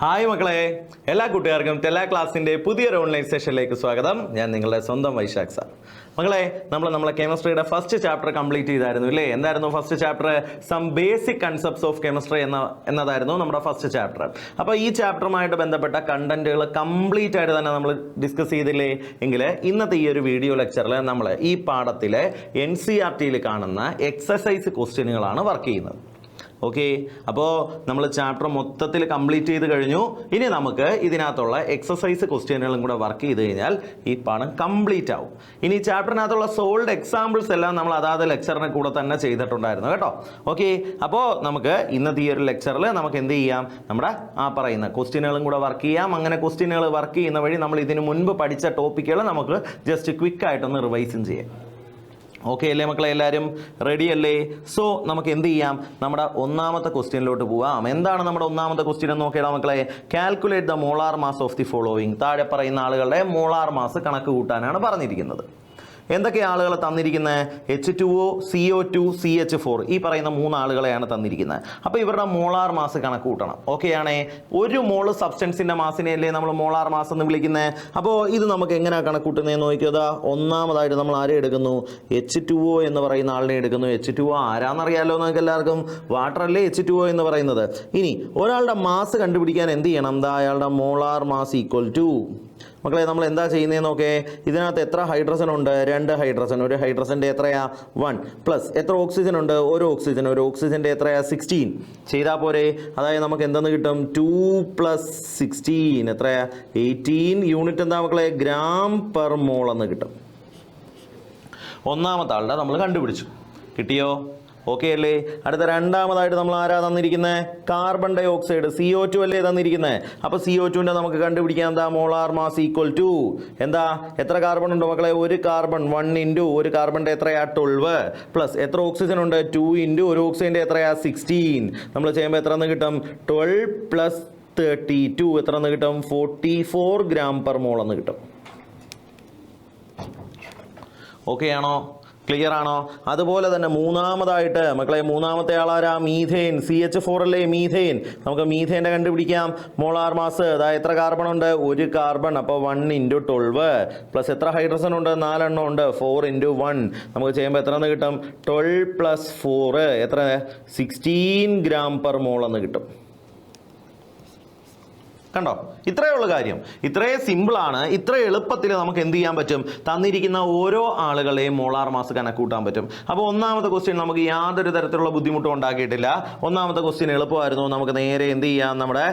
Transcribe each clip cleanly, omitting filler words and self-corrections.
Hi മക്കളെ, എല്ലാ കൂട്ടുകാർക്കും ടെല ക്ലാസിൻ്റെ പുതിയൊരു ഓൺലൈൻ സെഷനിലേക്ക് സ്വാഗതം. ഞാൻ നിങ്ങളുടെ സ്വന്തം വൈശാഖ് സാർ. മക്കളെ, നമ്മളെ കെമിസ്ട്രിയുടെ ഫസ്റ്റ് ചാപ്റ്റർ കംപ്ലീറ്റ് ചെയ്തായിരുന്നു അല്ലേ? എന്തായിരുന്നു first chapter? Some basic concepts of chemistry എന്നതായിരുന്നു നമ്മുടെ ഫസ്റ്റ് ചാപ്റ്റർ. അപ്പോൾ ഈ ചാപ്റ്ററുമായിട്ട് ബന്ധപ്പെട്ട കണ്ടന്റുകൾ കംപ്ലീറ്റ് ആയിട്ട് തന്നെ നമ്മൾ ഡിസ്കസ് ചെയ്തില്ലേ? എങ്കിൽ ഇന്നത്തെ ഈ ഒരു വീഡിയോ ലെക്ചറിൽ നമ്മൾ ഈ പാഠത്തിലെ NCERT കാണുന്ന എക്സസൈസ് ക്വസ്റ്റ്യനുകളാണ് വർക്ക് ചെയ്യുന്നത്. ഓക്കെ, അപ്പോൾ നമ്മൾ ചാപ്റ്റർ മൊത്തത്തിൽ കംപ്ലീറ്റ് ചെയ്ത് കഴിഞ്ഞു. ഇനി നമുക്ക് ഇതിനകത്തുള്ള എക്സസൈസ് ക്വസ്റ്റ്യനുകളും കൂടെ വർക്ക് ചെയ്ത് കഴിഞ്ഞാൽ ഈ പാഠം കംപ്ലീറ്റ് ആവും. ഇനി ചാപ്റ്ററിനകത്തുള്ള സോൾഡ് എക്സാമ്പിൾസ് എല്ലാം നമ്മൾ അതാത് ലെക്ചറിന് കൂടെ തന്നെ ചെയ്തിട്ടുണ്ടായിരുന്നു കേട്ടോ. ഓക്കെ, അപ്പോൾ നമുക്ക് ഇന്നത്തെ ഈ ഒരു ലെക്ചറിൽ നമുക്ക് എന്ത് ചെയ്യാം? നമ്മുടെ പറയുന്ന ക്വസ്റ്റ്യനുകളും കൂടെ വർക്ക് ചെയ്യാം. അങ്ങനെ ക്വസ്റ്റ്യനുകൾ വർക്ക് ചെയ്യുന്ന വഴി നമ്മൾ ഇതിന് മുൻപ് പഠിച്ച ടോപ്പിക്കുകൾ നമുക്ക് ജസ്റ്റ് ക്വിക്കായിട്ടൊന്ന് റിവൈസും ചെയ്യാം. ഓക്കെ അല്ലേ മക്കളെ? എല്ലാവരും റെഡി അല്ലേ? സോ നമുക്ക് എന്ത് ചെയ്യാം? നമ്മുടെ ഒന്നാമത്തെ ക്വസ്റ്റ്യനിലോട്ട് പോവാം. എന്താണ് നമ്മുടെ ഒന്നാമത്തെ ക്വസ്റ്റ്യൻ എന്ന് നോക്കിയാൽ മക്കളെ, calculate the molar mass of the following. താഴെ പറയുന്ന ആളുകളുടെ മോളാർ മാസ് കണക്ക് കൂട്ടാനാണ് പറഞ്ഞിരിക്കുന്നത്. എന്തൊക്കെ ആളുകൾ തന്നിരിക്കുന്നത്? H2O, CO2, CH4 ഈ പറയുന്ന 3 ആളുകളെയാണ് തന്നിരിക്കുന്നത്. അപ്പോൾ ഇവരുടെ മോളാർ മാസ് കണക്ക് കൂട്ടണം. ഓക്കെ ആണേ? ഒരു മോള് സബ്സ്റ്റൻസിൻ്റെ മാസിനെയല്ലേ നമ്മൾ മോളാർ മാസ് എന്ന് വിളിക്കുന്നത്. അപ്പോൾ ഇത് നമുക്ക് എങ്ങനെയാണ് കണക്ക് കൂട്ടുന്നതെന്ന് നോക്കിയത്. ഒന്നാമതായിട്ട് നമ്മൾ ആരെ എടുക്കുന്നു? H2O എന്ന് പറയുന്ന ആളിനെ എടുക്കുന്നു. H2O ആരാന്നറിയാലോ നിങ്ങൾക്ക് എല്ലാവർക്കും? വാട്ടർ അല്ലേ H2O എന്ന് പറയുന്നത്. ഇനി ഒരാളുടെ മാസ് കണ്ടുപിടിക്കാൻ എന്ത് ചെയ്യണം? അയാളുടെ മോളാർ മാസ് ഈക്വൽ ടു, മക്കളെ നമ്മൾ എന്താ ചെയ്യുന്നതെന്ന് നോക്കേ. ഇതിനകത്ത് എത്ര ഹൈഡ്രജൻ ഉണ്ട്? 2 ഹൈഡ്രജൻ. ഒരു ഹൈഡ്രജൻ്റെ എത്രയാ? 1 പ്ലസ് എത്ര ഓക്സിജൻ ഉണ്ട്? ഒരു ഓക്സിജൻ്റെ എത്രയാ? 16 ചെയ്താൽ പോരെ? അതായത് നമുക്ക് എന്തെന്ന് കിട്ടും? 2 + 16 എത്രയാ? 18 യൂണിറ്റ് എന്താ മക്കളെ? ഗ്രാം പെർ മോൾ എന്ന് കിട്ടും. ഒന്നാമത്തെ ആളുടെ നമ്മൾ കണ്ടുപിടിച്ചു. കിട്ടിയോ? ഓക്കെ അല്ലേ? അടുത്ത രണ്ടാമതായിട്ട് നമ്മൾ ആരാ തന്നിരിക്കുന്നത്? കാർബൺ ഡൈ ഓക്സൈഡ്, CO2 അല്ലേ തന്നിരിക്കുന്നത്. അപ്പോൾ CO2ൻ്റെ നമുക്ക് കണ്ടുപിടിക്കാൻ എന്താ? മോളാർ മാസ് ഈക്വൽ ടു എന്താ? എത്ര കാർബൺ ഉണ്ട് മക്കളെ? ഒരു കാർബൺ 1 ഇൻറ്റു ഒരു കാർബണിൻ്റെ എത്രയാ? 12 പ്ലസ് എത്ര ഓക്സിജൻ ഉണ്ട്? 2 ഇൻറ്റു ഒരു ഓക്സിജൻ്റെ എത്രയാ? 16. നമ്മൾ ചെയ്യുമ്പോൾ എത്ര എന്ന് കിട്ടും? 12 + 32 എത്ര എന്ന് കിട്ടും? 44 ഗ്രാം പെർ മോൾ എന്ന് കിട്ടും. ഓക്കെ ആണോ? ക്ലിയർ ആണോ? അതുപോലെ തന്നെ മൂന്നാമതായിട്ട് മക്കളെ, മൂന്നാമത്തെ ആളാരാ? മീഥേൻ. CH4 അല്ലേ മീഥേൻ. നമുക്ക് മീഥേൻ്റെ കണ്ടുപിടിക്കാം. മോളാർ മാസ് അതായത് എത്ര കാർബൺ ഉണ്ട്? ഒരു കാർബൺ. അപ്പോൾ 1 × 12 പ്ലസ് എത്ര ഹൈഡ്രജൻ ഉണ്ട്? 4 എണ്ണം ഉണ്ട്. 4 × 1 നമുക്ക് ചെയ്യുമ്പോൾ എത്ര എന്ന് കിട്ടും? 12 + 4 എത്ര? 16 ഗ്രാം പെർ മോൾ എന്ന് കിട്ടും. കണ്ടോ? ഇത്രയേ ഉള്ളൂ കാര്യം. ഇത്രയും സിമ്പിളാണ്. ഇത്ര എളുപ്പത്തിൽ നമുക്ക് എന്ത് ചെയ്യാൻ പറ്റും? തന്നിരിക്കുന്ന ഓരോ ആളുകളെയും മോളാർ മാസ് കണക്ക് കൂട്ടാൻ പറ്റും. അപ്പോൾ ഒന്നാമത്തെ ക്വസ്റ്റ്യൻ നമുക്ക് യാതൊരു തരത്തിലുള്ള ബുദ്ധിമുട്ടും ഉണ്ടാക്കിയിട്ടില്ല. ഒന്നാമത്തെ ക്വസ്റ്റ്യൻ എളുപ്പമായിരുന്നു. നമുക്ക് നേരെ എന്ത് ചെയ്യാം? നമ്മുടെ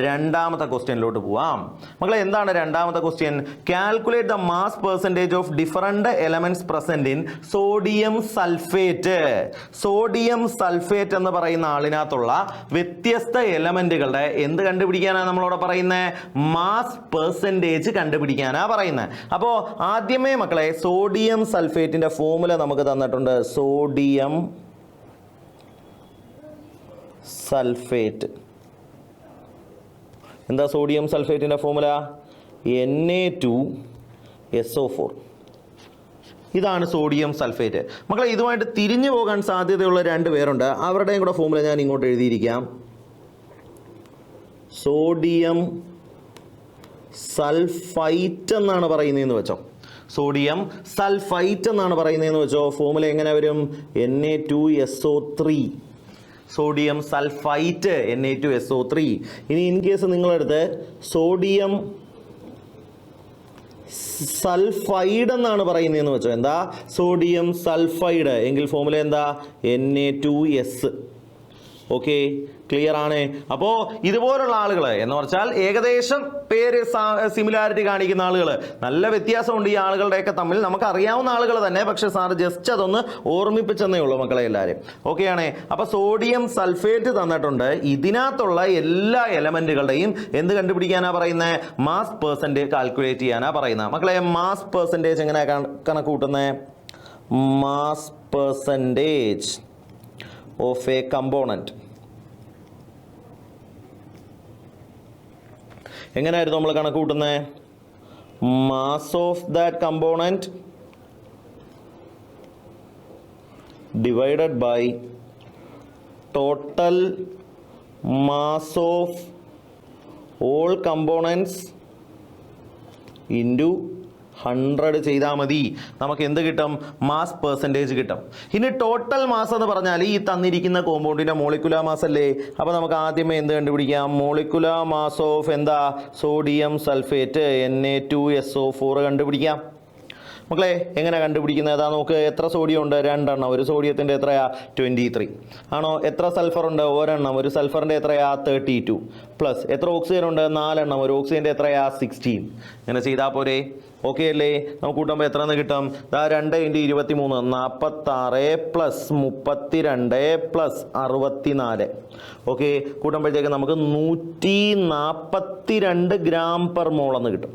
രണ്ടാമത്തെ ക്വസ്റ്റ്യനിലോട്ട് പോവാം. മക്കളെ, എന്താണ് രണ്ടാമത്തെ question? Calculate the mass percentage of different elements present in sodium sulphate. Sodium sulphate എന്ന് പറയുന്ന ആളിനകത്തുള്ള വ്യത്യസ്ത എലമെന്റുകളുടെ എന്ത് കണ്ടുപിടിക്കാനാണ് നമ്മളോട് പറയുന്നത്? മാസ് പെർസെൻറ്റേജ് കണ്ടുപിടിക്കാനാ പറയുന്നത്. അപ്പോൾ ആദ്യമേ മക്കളെ സോഡിയം സൾഫേറ്റിന്റെ ഫോർമുല നമുക്ക് തന്നിട്ടുണ്ട്. സോഡിയം സൾഫേറ്റ് എന്താ? സോഡിയം സൾഫേറ്റിന്റെ ഫോർമുല Na2SO4. ഇതാണ് സോഡിയം സൾഫേറ്റ്. മക്കളെ, ഇതുമായിട്ട് തിരിഞ്ഞു പോകാൻ സാധ്യതയുള്ള 2 പേരുണ്ട്. അവരുടെയും കൂടെ ഫോർമുല ഞാൻ ഇങ്ങോട്ട് എഴുതിയിരിക്കാം. സോഡിയം സൾഫൈറ്റ് എന്നാണ് പറയുന്നതെന്ന് വെച്ചോ. സോഡിയം സൾഫൈറ്റ് എന്നാണ് പറയുന്നതെന്ന് വെച്ചോ. ഫോർമുല എങ്ങനെ വരും? Na2SO3. Sodium sulphite Na2SO3. ഇനി ഇൻ കേസ് നിങ്ങളെടുത്ത് സോഡിയം സൾഫൈഡ് എന്നാണ് പറയുന്നതെന്ന് വെച്ചോ. എന്താ? സോഡിയം സൾഫൈഡ് എങ്കിൽ ഫോർമുല എന്താ? Na2S. ഓക്കെ, ക്ലിയർ ആണ്. അപ്പോൾ ഇതുപോലുള്ള ആളുകൾ എന്ന് പറഞ്ഞാൽ ഏകദേശം പേര് സിമിലാരിറ്റി കാണിക്കുന്ന ആളുകൾ, നല്ല വ്യത്യാസമുണ്ട് ഈ ആളുകളുടെയൊക്കെ തമ്മിൽ. നമുക്ക് അറിയാവുന്ന ആളുകൾ തന്നെ, പക്ഷെ സാർ ജസ്റ്റ് അതൊന്ന് ഓർമ്മിപ്പിച്ചെന്നേ ഉള്ളൂ മക്കളെ എല്ലാവരും. ഓക്കെ ആണേ? അപ്പോൾ സോഡിയം സൾഫേറ്റ് തന്നിട്ടുണ്ട്. ഇതിനകത്തുള്ള എല്ലാ എലമെന്റുകളുടെയും എന്ത് കണ്ടുപിടിക്കാനാ പറയുന്നത്? മാസ് പെർസെൻറ്റേജ് കാൽക്കുലേറ്റ് ചെയ്യാനാ പറയുന്നത്. മക്കളെ, മാസ് പെർസെൻറ്റേജ് എങ്ങനെയാണ് കണക്ക് കൂട്ടുന്നത്? Mass percentage of a component എങ്ങനെയായിരുന്നു നമ്മൾ കണക്ക് കൂട്ടുന്നത്? Mass of that component divided by total mass of all components into 100 ചെയ്താൽ മതി. നമുക്ക് എന്ത് കിട്ടും? മാസ് പെർസെൻറ്റേജ് കിട്ടും. ഇനി ടോട്ടൽ മാസ് എന്ന് പറഞ്ഞാൽ ഈ തന്നിരിക്കുന്ന കോമ്പൗണ്ടിൻ്റെ മോളിക്കുലാർ മാസ് അല്ലേ. അപ്പോൾ നമുക്ക് ആദ്യമേ എന്ത് കണ്ടുപിടിക്കാം? മോളിക്കുലാർ മാസ് ഓഫ് എന്താ? സോഡിയം സൾഫേറ്റ് Na2SO4 കണ്ടുപിടിക്കാം. മക്കളെ എങ്ങനെ കണ്ടുപിടിക്കുന്നത്? അതാ നോക്ക്. എത്ര സോഡിയം ഉണ്ട്? 2 എണ്ണം. ഒരു സോഡിയത്തിൻ്റെ എത്രയാ? 23 ആണോ? എത്ര സൾഫർ ഉണ്ട്? 1 എണ്ണം. ഒരു സൾഫറിൻ്റെ എത്രയാ? 32 പ്ലസ് എത്ര ഓക്സിജൻ ഉണ്ട്? 4 എണ്ണം. ഒരു ഓക്സിജൻ്റെ എത്രയാ? 16. ഇങ്ങനെ ചെയ്താൽ പോരെ? ഓക്കെ അല്ലേ? നമുക്ക് കൂട്ടുമ്പോൾ എത്ര എന്ന് കിട്ടും? 2 × 23 46 പ്ലസ് 32 പ്ലസ് 64. ഓക്കെ, കൂട്ടുമ്പോഴത്തേക്ക് നമുക്ക് 142 ഗ്രാം പെർ മോൾ എന്ന് കിട്ടും.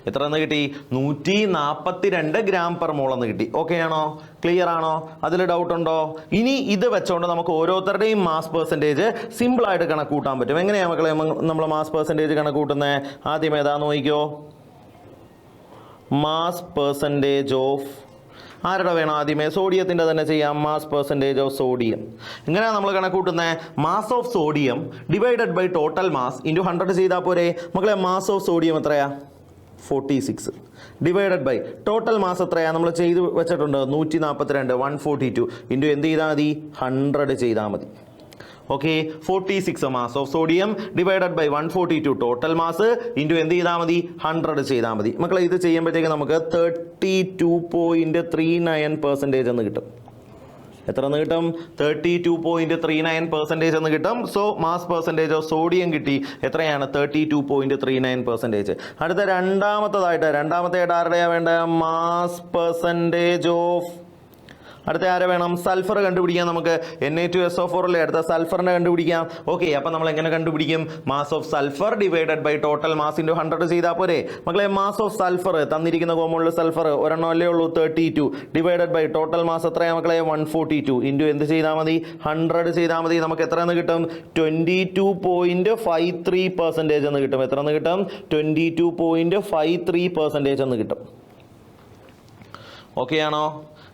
എത്ര എന്ന് കിട്ടി? 142 ഗ്രാം പെർ മോൾ എന്ന് കിട്ടി. ഓക്കെ ആണോ? ക്ലിയർ ആണോ? അതിൽ ഡൗട്ട് ഉണ്ടോ? ഇനി ഇത് വെച്ചോണ്ട് നമുക്ക് ഓരോരുത്തരുടെയും മാസ് പെർസെൻറ്റേജ് സിമ്പിളായിട്ട് കണക്ക് കൂട്ടാൻ പറ്റും. എങ്ങനെയാണ് മക്കളെ നമ്മൾ മാസ് പെർസെൻറ്റേജ് കണക്ക് കൂട്ടുന്നത്? ആദ്യം ഏതാ നോക്കിക്കോ. മാസ് പെർസെൻറ്റേജ് ഓഫ് ആരുടെ വേണം? ആദ്യമേ സോഡിയത്തിൻ്റെ തന്നെ ചെയ്യാം. Mass percentage of sodium. എങ്ങനെയാണ് നമ്മൾ കണക്ക് കൂട്ടുന്നത്? Mass of sodium divided by total mass into 100 ചെയ്താൽ പോരെ? മക്കളെ മാസ് ഓഫ് സോഡിയം എത്രയാ? 46 ഡിവൈഡഡ് ബൈ ടോട്ടൽ മാസ് എത്രയാണ്? നമ്മൾ ചെയ്ത് വെച്ചിട്ടുണ്ട് 142 142 ഇൻറ്റു എന്ത് ചെയ്താൽ മതി? 100 ചെയ്താൽ മതി. Okay, 46 mass of sodium divided by 142 total mass into എന്ത് ചെയ്താൽ മതി? 100 ചെയ്താൽ മതി. മക്കളെ ഇത് ചെയ്യുമ്പോഴത്തേക്ക് നമുക്ക് 32.39% എന്ന് കിട്ടും. എത്ര എന്ന് കിട്ടും? 32.39% എന്ന് കിട്ടും. So mass percentage of sodium കിട്ടി. എത്രയാണ്? 32.39%. അടുത്ത രണ്ടാമത്തേതായിട്ട് ആരുടെയാണ് വേണ്ടത്? മാസ് പെർസെൻറ്റേജ് ഓഫ് അടുത്ത ആരെ വേണം? സൾഫർ കണ്ടുപിടിക്കാം. നമുക്ക് Na2SO4 അല്ലേ അടുത്ത സൾഫറിനെ കണ്ടുപിടിക്കാം. ഓക്കെ, അപ്പം നമ്മൾ എങ്ങനെ കണ്ടുപിടിക്കും? Mass of sulphur divided by total mass into 100 ചെയ്താൽ പോരെ? മക്കളെ മാസ് ഓഫ് സൾഫർ തന്നിരിക്കുന്ന കോമ്പൗണ്ടിൽ സൾഫർ ഒരെണ്ണം അല്ലേ ഉള്ളൂ 32 ഡിവൈഡഡ് ബൈ ടോട്ടൽ മാസ് എത്രയാണ് മക്കളെ? 142 ഇൻറ്റു എന്ത് ചെയ്താൽ മതി? 100 ചെയ്താൽ മതി. നമുക്ക് എത്ര എന്ന് കിട്ടും? 22.53% എന്ന് കിട്ടും. എത്ര എന്ന് കിട്ടും? 22.53% എന്ന് കിട്ടും. ഓക്കെ ആണോ?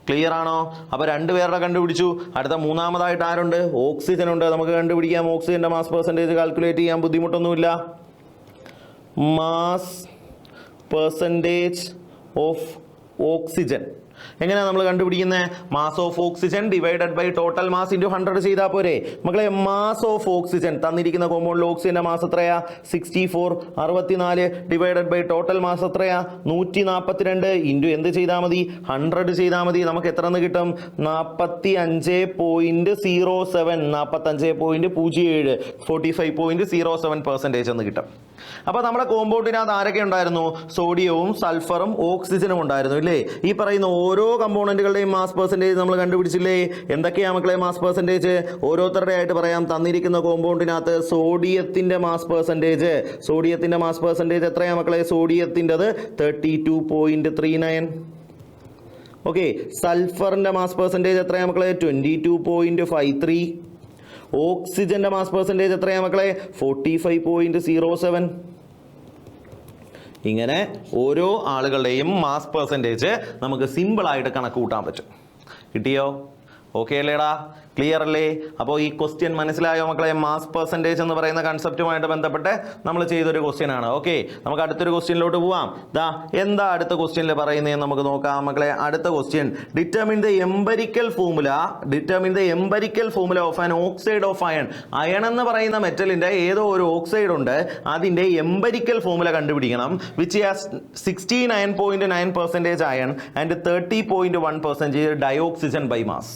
ക്ലിയർ ആണോ? അപ്പോൾ 2 പേരുടെ കണ്ടുപിടിച്ചു. അടുത്ത മൂന്നാമതായിട്ട് ആരുണ്ട്? ഓക്സിജൻ ഉണ്ട്. നമുക്ക് കണ്ടുപിടിക്കാം. ഓക്സിജൻ്റെ മാസ് പെർസെൻറ്റേജ് കാൽക്കുലേറ്റ് ചെയ്യാൻ ബുദ്ധിമുട്ടൊന്നുമില്ല. മാസ് പെർസെൻറ്റേജ് ഓഫ് ഓക്സിജൻ എങ്ങനെയാണ് നമ്മൾ കണ്ടുപിടിക്കുന്നത്? Mass of oxygen divided by total mass into 100 ചെയ്താൽ പോരെ? മക്കളെ മാസ് ഓഫ് ഓക്സിജൻ തന്നിരിക്കുന്ന കോമ്പൗണ്ടിൽ ഓക്സിജൻ്റെ മാസ് എത്രയാ? 64 64 ഡിവൈഡഡ് ബൈ ടോട്ടൽ മാസ് എത്രയാ? 142 ഇൻറ്റു എന്ത് ചെയ്താൽ മതി? 100 ചെയ്താൽ മതി. നമുക്ക് എത്ര എന്ന് കിട്ടും? 45.07 45.07 45.07% എന്ന് കിട്ടും. അപ്പോൾ നമ്മുടെ കോമ്പൗണ്ടിനകത്ത് ആരൊക്കെ ഉണ്ടായിരുന്നു? സോഡിയവും സൾഫറും ഓക്സിജനും ഉണ്ടായിരുന്നു ഇല്ലേ? ഈ പറയുന്ന ഓരോ കമ്പോണന്റുകളുടെയും മാസ് പെർസെൻറ്റേജ് നമ്മൾ കണ്ടുപിടിച്ചില്ലേ? എന്തൊക്കെയാണ് മക്കളെ മാസ് പെർസെൻറ്റേജ്? ഓരോരുത്തരുടെ ആയിട്ട് പറയാം. തന്നിരിക്കുന്ന കോമ്പൗണ്ടിനകത്ത് സോഡിയത്തിൻ്റെ മാസ് പെർസെൻറ്റേജ് എത്രയാണ് മക്കളെ? സോഡിയത്തിൻ്റെത് 32.39. ഓക്കെ, സൾഫറിൻ്റെ മാസ് പെർസെൻറ്റേജ് എത്രയാണ് മക്കളെ? 22.53. ഓക്സിജൻ്റെ മാസ് പെർസെൻറ്റേജ് എത്രയാണ് മക്കളെ? 45.07. ഇങ്ങനെ ഓരോ ആളുകളുടെയും മാസ് പെർസെൻറ്റേജ് നമുക്ക് സിമ്പിളായിട്ട് കണക്ക് കൂട്ടാൻ പറ്റും. കിട്ടിയോ? ഓക്കെ അല്ലേടാ? ക്ലിയർ അല്ലേ? അപ്പോൾ ഈ ക്വസ്റ്റ്യൻ മനസ്സിലായോ മക്കളെ? മാസ് പെർസെൻറ്റേജ് എന്ന് പറയുന്ന കൺസെപ്റ്റുമായിട്ട് ബന്ധപ്പെട്ട് നമ്മൾ ചെയ്തൊരു ക്വസ്റ്റ്യൻ ആണ്. ഓക്കെ, നമുക്ക് അടുത്തൊരു ക്വസ്റ്റ്യനിലോട്ട് പോവാം. എന്താ അടുത്ത ക്വസ്റ്റ്യനിൽ പറയുന്നതെന്ന് നമുക്ക് നോക്കാം മക്കളെ. അടുത്ത question, determine the empirical formula of an oxide of iron. Iron എന്ന് പറയുന്ന മെറ്റലിൻ്റെ ഏതോ ഒരു ഓക്സൈഡ് ഉണ്ട്, അതിൻ്റെ എംപരിക്കൽ ഫോമുല കണ്ടുപിടിക്കണം. Which has 69.9% iron and 30.1% dioxygen by mass.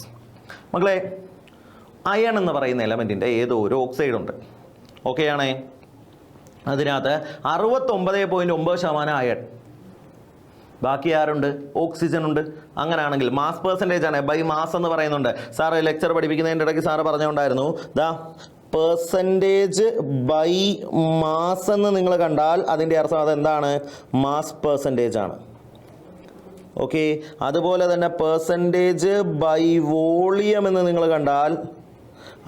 മക്കളെ അയൺ എന്ന് പറയുന്ന എലമെൻറ്റിൻ്റെ ഏതോ ഒരു ഓക്സൈഡ് ഉണ്ട്. ഓക്കെ ആണേ? അതിനകത്ത് 69.9% അയൺ, ബാക്കി ആരുണ്ട്? ഓക്സിജൻ ഉണ്ട്. അങ്ങനെയാണെങ്കിൽ മാസ് പെർസെൻറ്റേജ് ആണ്, ബൈ മാസ് എന്ന് പറയുന്നുണ്ട്. സാറ് ലെക്ചർ പഠിപ്പിക്കുന്നതിൻ്റെ ഇടയ്ക്ക് സാറ് പറഞ്ഞുകൊണ്ടായിരുന്നു പെർസെൻറ്റേജ് ബൈ മാസ് എന്ന് നിങ്ങൾ കണ്ടാൽ അതിൻ്റെ അർത്ഥം അതെന്താണ്? മാസ് പെർസെൻറ്റേജ് ആണ്. ഓക്കെ, അതുപോലെ തന്നെ പെർസെൻറ്റേജ് ബൈ വോളിയം എന്ന് നിങ്ങൾ കണ്ടാൽ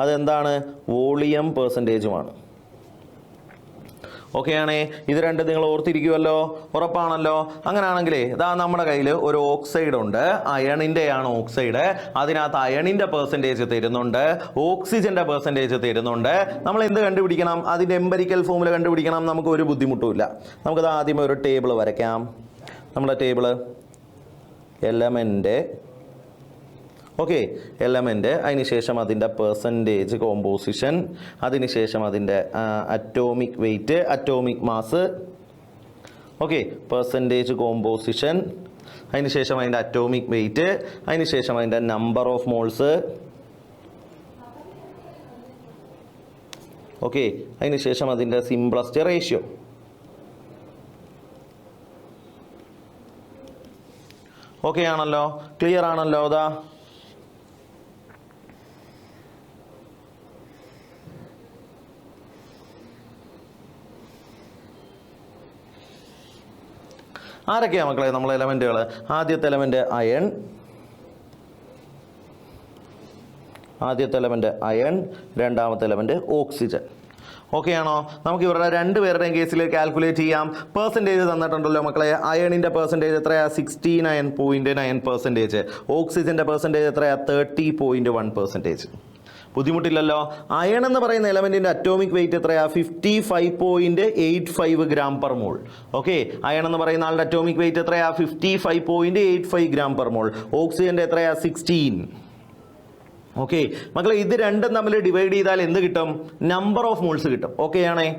അതെന്താണ്? വോളിയം പെർസെൻറ്റേജുമാണ്. ഓക്കെയാണേ, ഇത് രണ്ട് നിങ്ങൾ ഓർത്തിരിക്കുമല്ലോ, ഉറപ്പാണല്ലോ. അങ്ങനെയാണെങ്കിലേ ഇതാ നമ്മുടെ കയ്യിൽ ഒരു ഓക്സൈഡ് ഉണ്ട്, അയണിൻ്റെ ആണ് ഓക്സൈഡ്. അതിനകത്ത് അയണിൻ്റെ പെർസെൻറ്റേജ് തരുന്നുണ്ട്, ഓക്സിജന്റെ പെർസെൻറ്റേജ് തരുന്നുണ്ട്. നമ്മൾ എന്ത് കണ്ടുപിടിക്കണം? അതിൻ്റെ എംപരിക്കൽ ഫോമുല കണ്ടുപിടിക്കണം. നമുക്ക് ഒരു ബുദ്ധിമുട്ടുമില്ല. നമുക്കത് ആദ്യമേ ഒരു ടേബിൾ വരയ്ക്കാം. നമ്മുടെ ടേബിള് എലമെൻ്റ്, ഓക്കെ, എലമെൻ്റ്, അതിനുശേഷം അതിൻ്റെ പെർസെൻറ്റേജ് കോമ്പോസിഷൻ, അതിനുശേഷം അതിൻ്റെ atomic wait, atomic mass, okay, percentage composition, അതിനുശേഷം അതിൻ്റെ അറ്റോമിക് വെയിറ്റ്, അതിനുശേഷം അതിൻ്റെ നമ്പർ ഓഫ് മോൾസ്, ഓക്കെ, അതിനുശേഷം അതിൻ്റെ സിംപ്ലസ്റ്റ് റേഷ്യോ. ഓക്കെ ആണല്ലോ, ക്ലിയർ ആണല്ലോ? അതാ ആരൊക്കെയാ മക്കളെ നമ്മളെ എലമെന്റുകൾ? ആദ്യത്തെ എലമെന്റ് അയൺ, രണ്ടാമത്തെ എലമെന്റ് ഓക്സിജൻ. ഓക്കെ ആണോ? നമുക്ക് ഇവരുടെ രണ്ടുപേരുടെയും കേസിൽ കാൽക്കുലേറ്റ് ചെയ്യാം. പെർസെൻറ്റേജ് തന്നിട്ടുണ്ടല്ലോ മക്കളെ. അയണിൻ്റെ പെർസെൻറ്റേജ് എത്രയാ? 69.9%. ഓക്സിജൻ്റെ പെർസെൻറ്റേജ് എത്രയാ? 30.1%. ബുദ്ധിമുട്ടില്ലല്ലോ. അയൺ എന്ന് പറയുന്ന എലമെന്റിന്റെ അറ്റോമിക് വെയിറ്റ് എത്രയാ? 55.85 gram per mole. Okay, iron എന്ന് പറയുന്ന ആളുടെ അറ്റോമിക് വെയിറ്റ് എത്രയാ? 55.85 ഗ്രാം പെർ മോൾ. ഓക്സിജന്റെ എത്രയാ? 16. ഓക്കെ മക്കളെ, ഇത് രണ്ടും തമ്മിൽ ഡിവൈഡ് ചെയ്താൽ എന്ത് കിട്ടും? നമ്പർ ഓഫ് മോൾസ് കിട്ടും. ഓക്കെ ആണേ?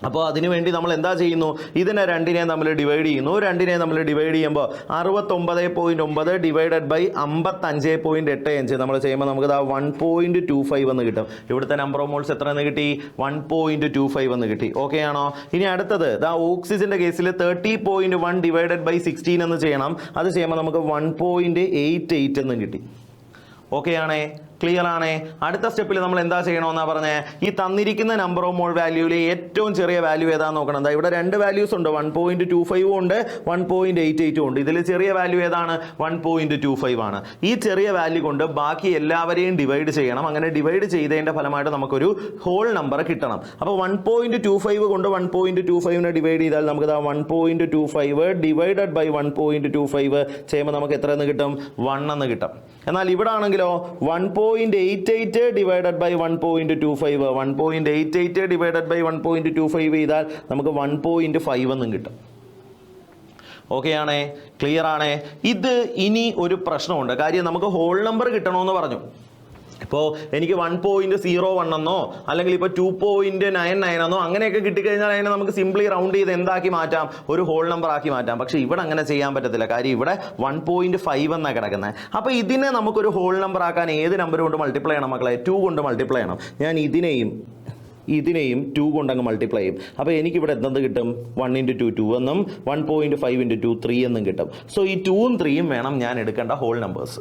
അപ്പോൾ അതിനുവേണ്ടി നമ്മൾ എന്താ ചെയ്യുന്നു? ഇതിനെ രണ്ടിനെ നമ്മൾ ഡിവൈഡ് ചെയ്യുന്നു. രണ്ടിനെ നമ്മൾ ഡിവൈഡ് ചെയ്യുമ്പോൾ 69.9 ഡിവൈഡഡ് ബൈ 55.85 നമ്മൾ ചെയ്യുമ്പോൾ നമുക്ക് 1.25 എന്ന് കിട്ടും. ഇവിടുത്തെ നമ്പർ ഓഫ് മോൾസ് എത്ര എന്ന് കിട്ടി? 1.25 എന്ന് കിട്ടി. ഓക്കെ ആണോ? ഇനി അടുത്തത് ഓക്സിജന്റെ കേസിൽ 30.1 ഡിവൈഡഡ് ബൈ 16 എന്ന് ചെയ്യണം. അത് ചെയ്യുമ്പോൾ നമുക്ക് 1.88 എന്ന് കിട്ടി. ഓക്കെ ആണേ? ക്ലിയർ ആണേ? അടുത്ത സ്റ്റെപ്പിൽ നമ്മൾ എന്താ ചെയ്യണമെന്നാ പറഞ്ഞേ? ഈ തന്നിരിക്കുന്ന നമ്പർ ഓഫ് മോൾ വാല്യൂവിൽ ഏറ്റവും ചെറിയ വാല്യൂ ഏതാന്ന് നോക്കണം. എന്താ ഇവിടെ രണ്ട് വാല്യൂസ് ഉണ്ട്, 1.25 ഉണ്ട്, 1.88 ഉണ്ട്. ഇതിൽ ചെറിയ വാല്യൂ ഏതാണ്? 1.25 ആണ്. ഈ ചെറിയ വാല്യൂ കൊണ്ട് ബാക്കി എല്ലാവരെയും ഡിവൈഡ് ചെയ്യണം. അങ്ങനെ ഡിവൈഡ് ചെയ്തതിന്റെ ഫലമായിട്ട് നമുക്കൊരു ഹോൾ നമ്പർ കിട്ടണം. അപ്പോൾ 1.25 കൊണ്ട് 1.25 ഡിവൈഡ് ചെയ്താൽ നമുക്ക് 1.25 ഡിവൈഡഡ് ബൈ 1.25 ചെയ്യുമ്പോൾ നമുക്ക് എത്ര എന്ന് കിട്ടും? 1 എന്ന് കിട്ടും. എന്നാൽ ഇവിടെ ആണെങ്കിലോ 1.88 ഡിവൈഡഡ് ബൈ 1.25, 1.88 ഡിവൈഡഡ് ബൈ 1.25 ചെയ്താൽ നമുക്ക് 1.5 എന്നും കിട്ടും. ഓക്കെ ആണേ? ക്ലിയർ ആണേ? ഇത് ഇനി ഒരു പ്രശ്നമുണ്ട്. കാര്യം നമുക്ക് ഹോൾ നമ്പർ കിട്ടണമെന്ന് പറഞ്ഞു. ഇപ്പോൾ എനിക്ക് 1.01 എന്നോ അല്ലെങ്കിൽ ഇപ്പോൾ 2.99 എന്നോ അങ്ങനെയൊക്കെ കിട്ടിക്കഴിഞ്ഞാൽ അതിനെ നമുക്ക് സിംപ്ലി റൗണ്ട് ചെയ്ത് എന്താക്കി മാറ്റാം? ഒരു ഹോൾ നമ്പർ ആക്കി മാറ്റാം. പക്ഷേ ഇവിടെ അങ്ങനെ ചെയ്യാൻ പറ്റത്തില്ല. കാര്യം ഇവിടെ 1.5 എന്നാണ് കിടക്കുന്നത്. അപ്പോൾ ഇതിനെ നമുക്കൊരു ഹോൾ നമ്പർ ആക്കാൻ ഏത് നമ്പർ കൊണ്ട് മൾട്ടിപ്ലൈ ചെയ്യണം മക്കളെ? 2 കൊണ്ട് മൾട്ടിപ്ലൈ ചെയ്യണം. ഞാൻ ഇതിനെയും 2 കൊണ്ടങ്ങ് മൾട്ടിപ്ലൈ ചെയ്യും. അപ്പോൾ എനിക്കിവിടെ എന്ത് കിട്ടും? 1 × 2 2 എന്നും 1.5 × 2 3 എന്നും കിട്ടും. സോ ഈ 2ഉം 3ഉം വേണം ഞാൻ എടുക്കേണ്ട ഹോൾ നമ്പേഴ്സ്.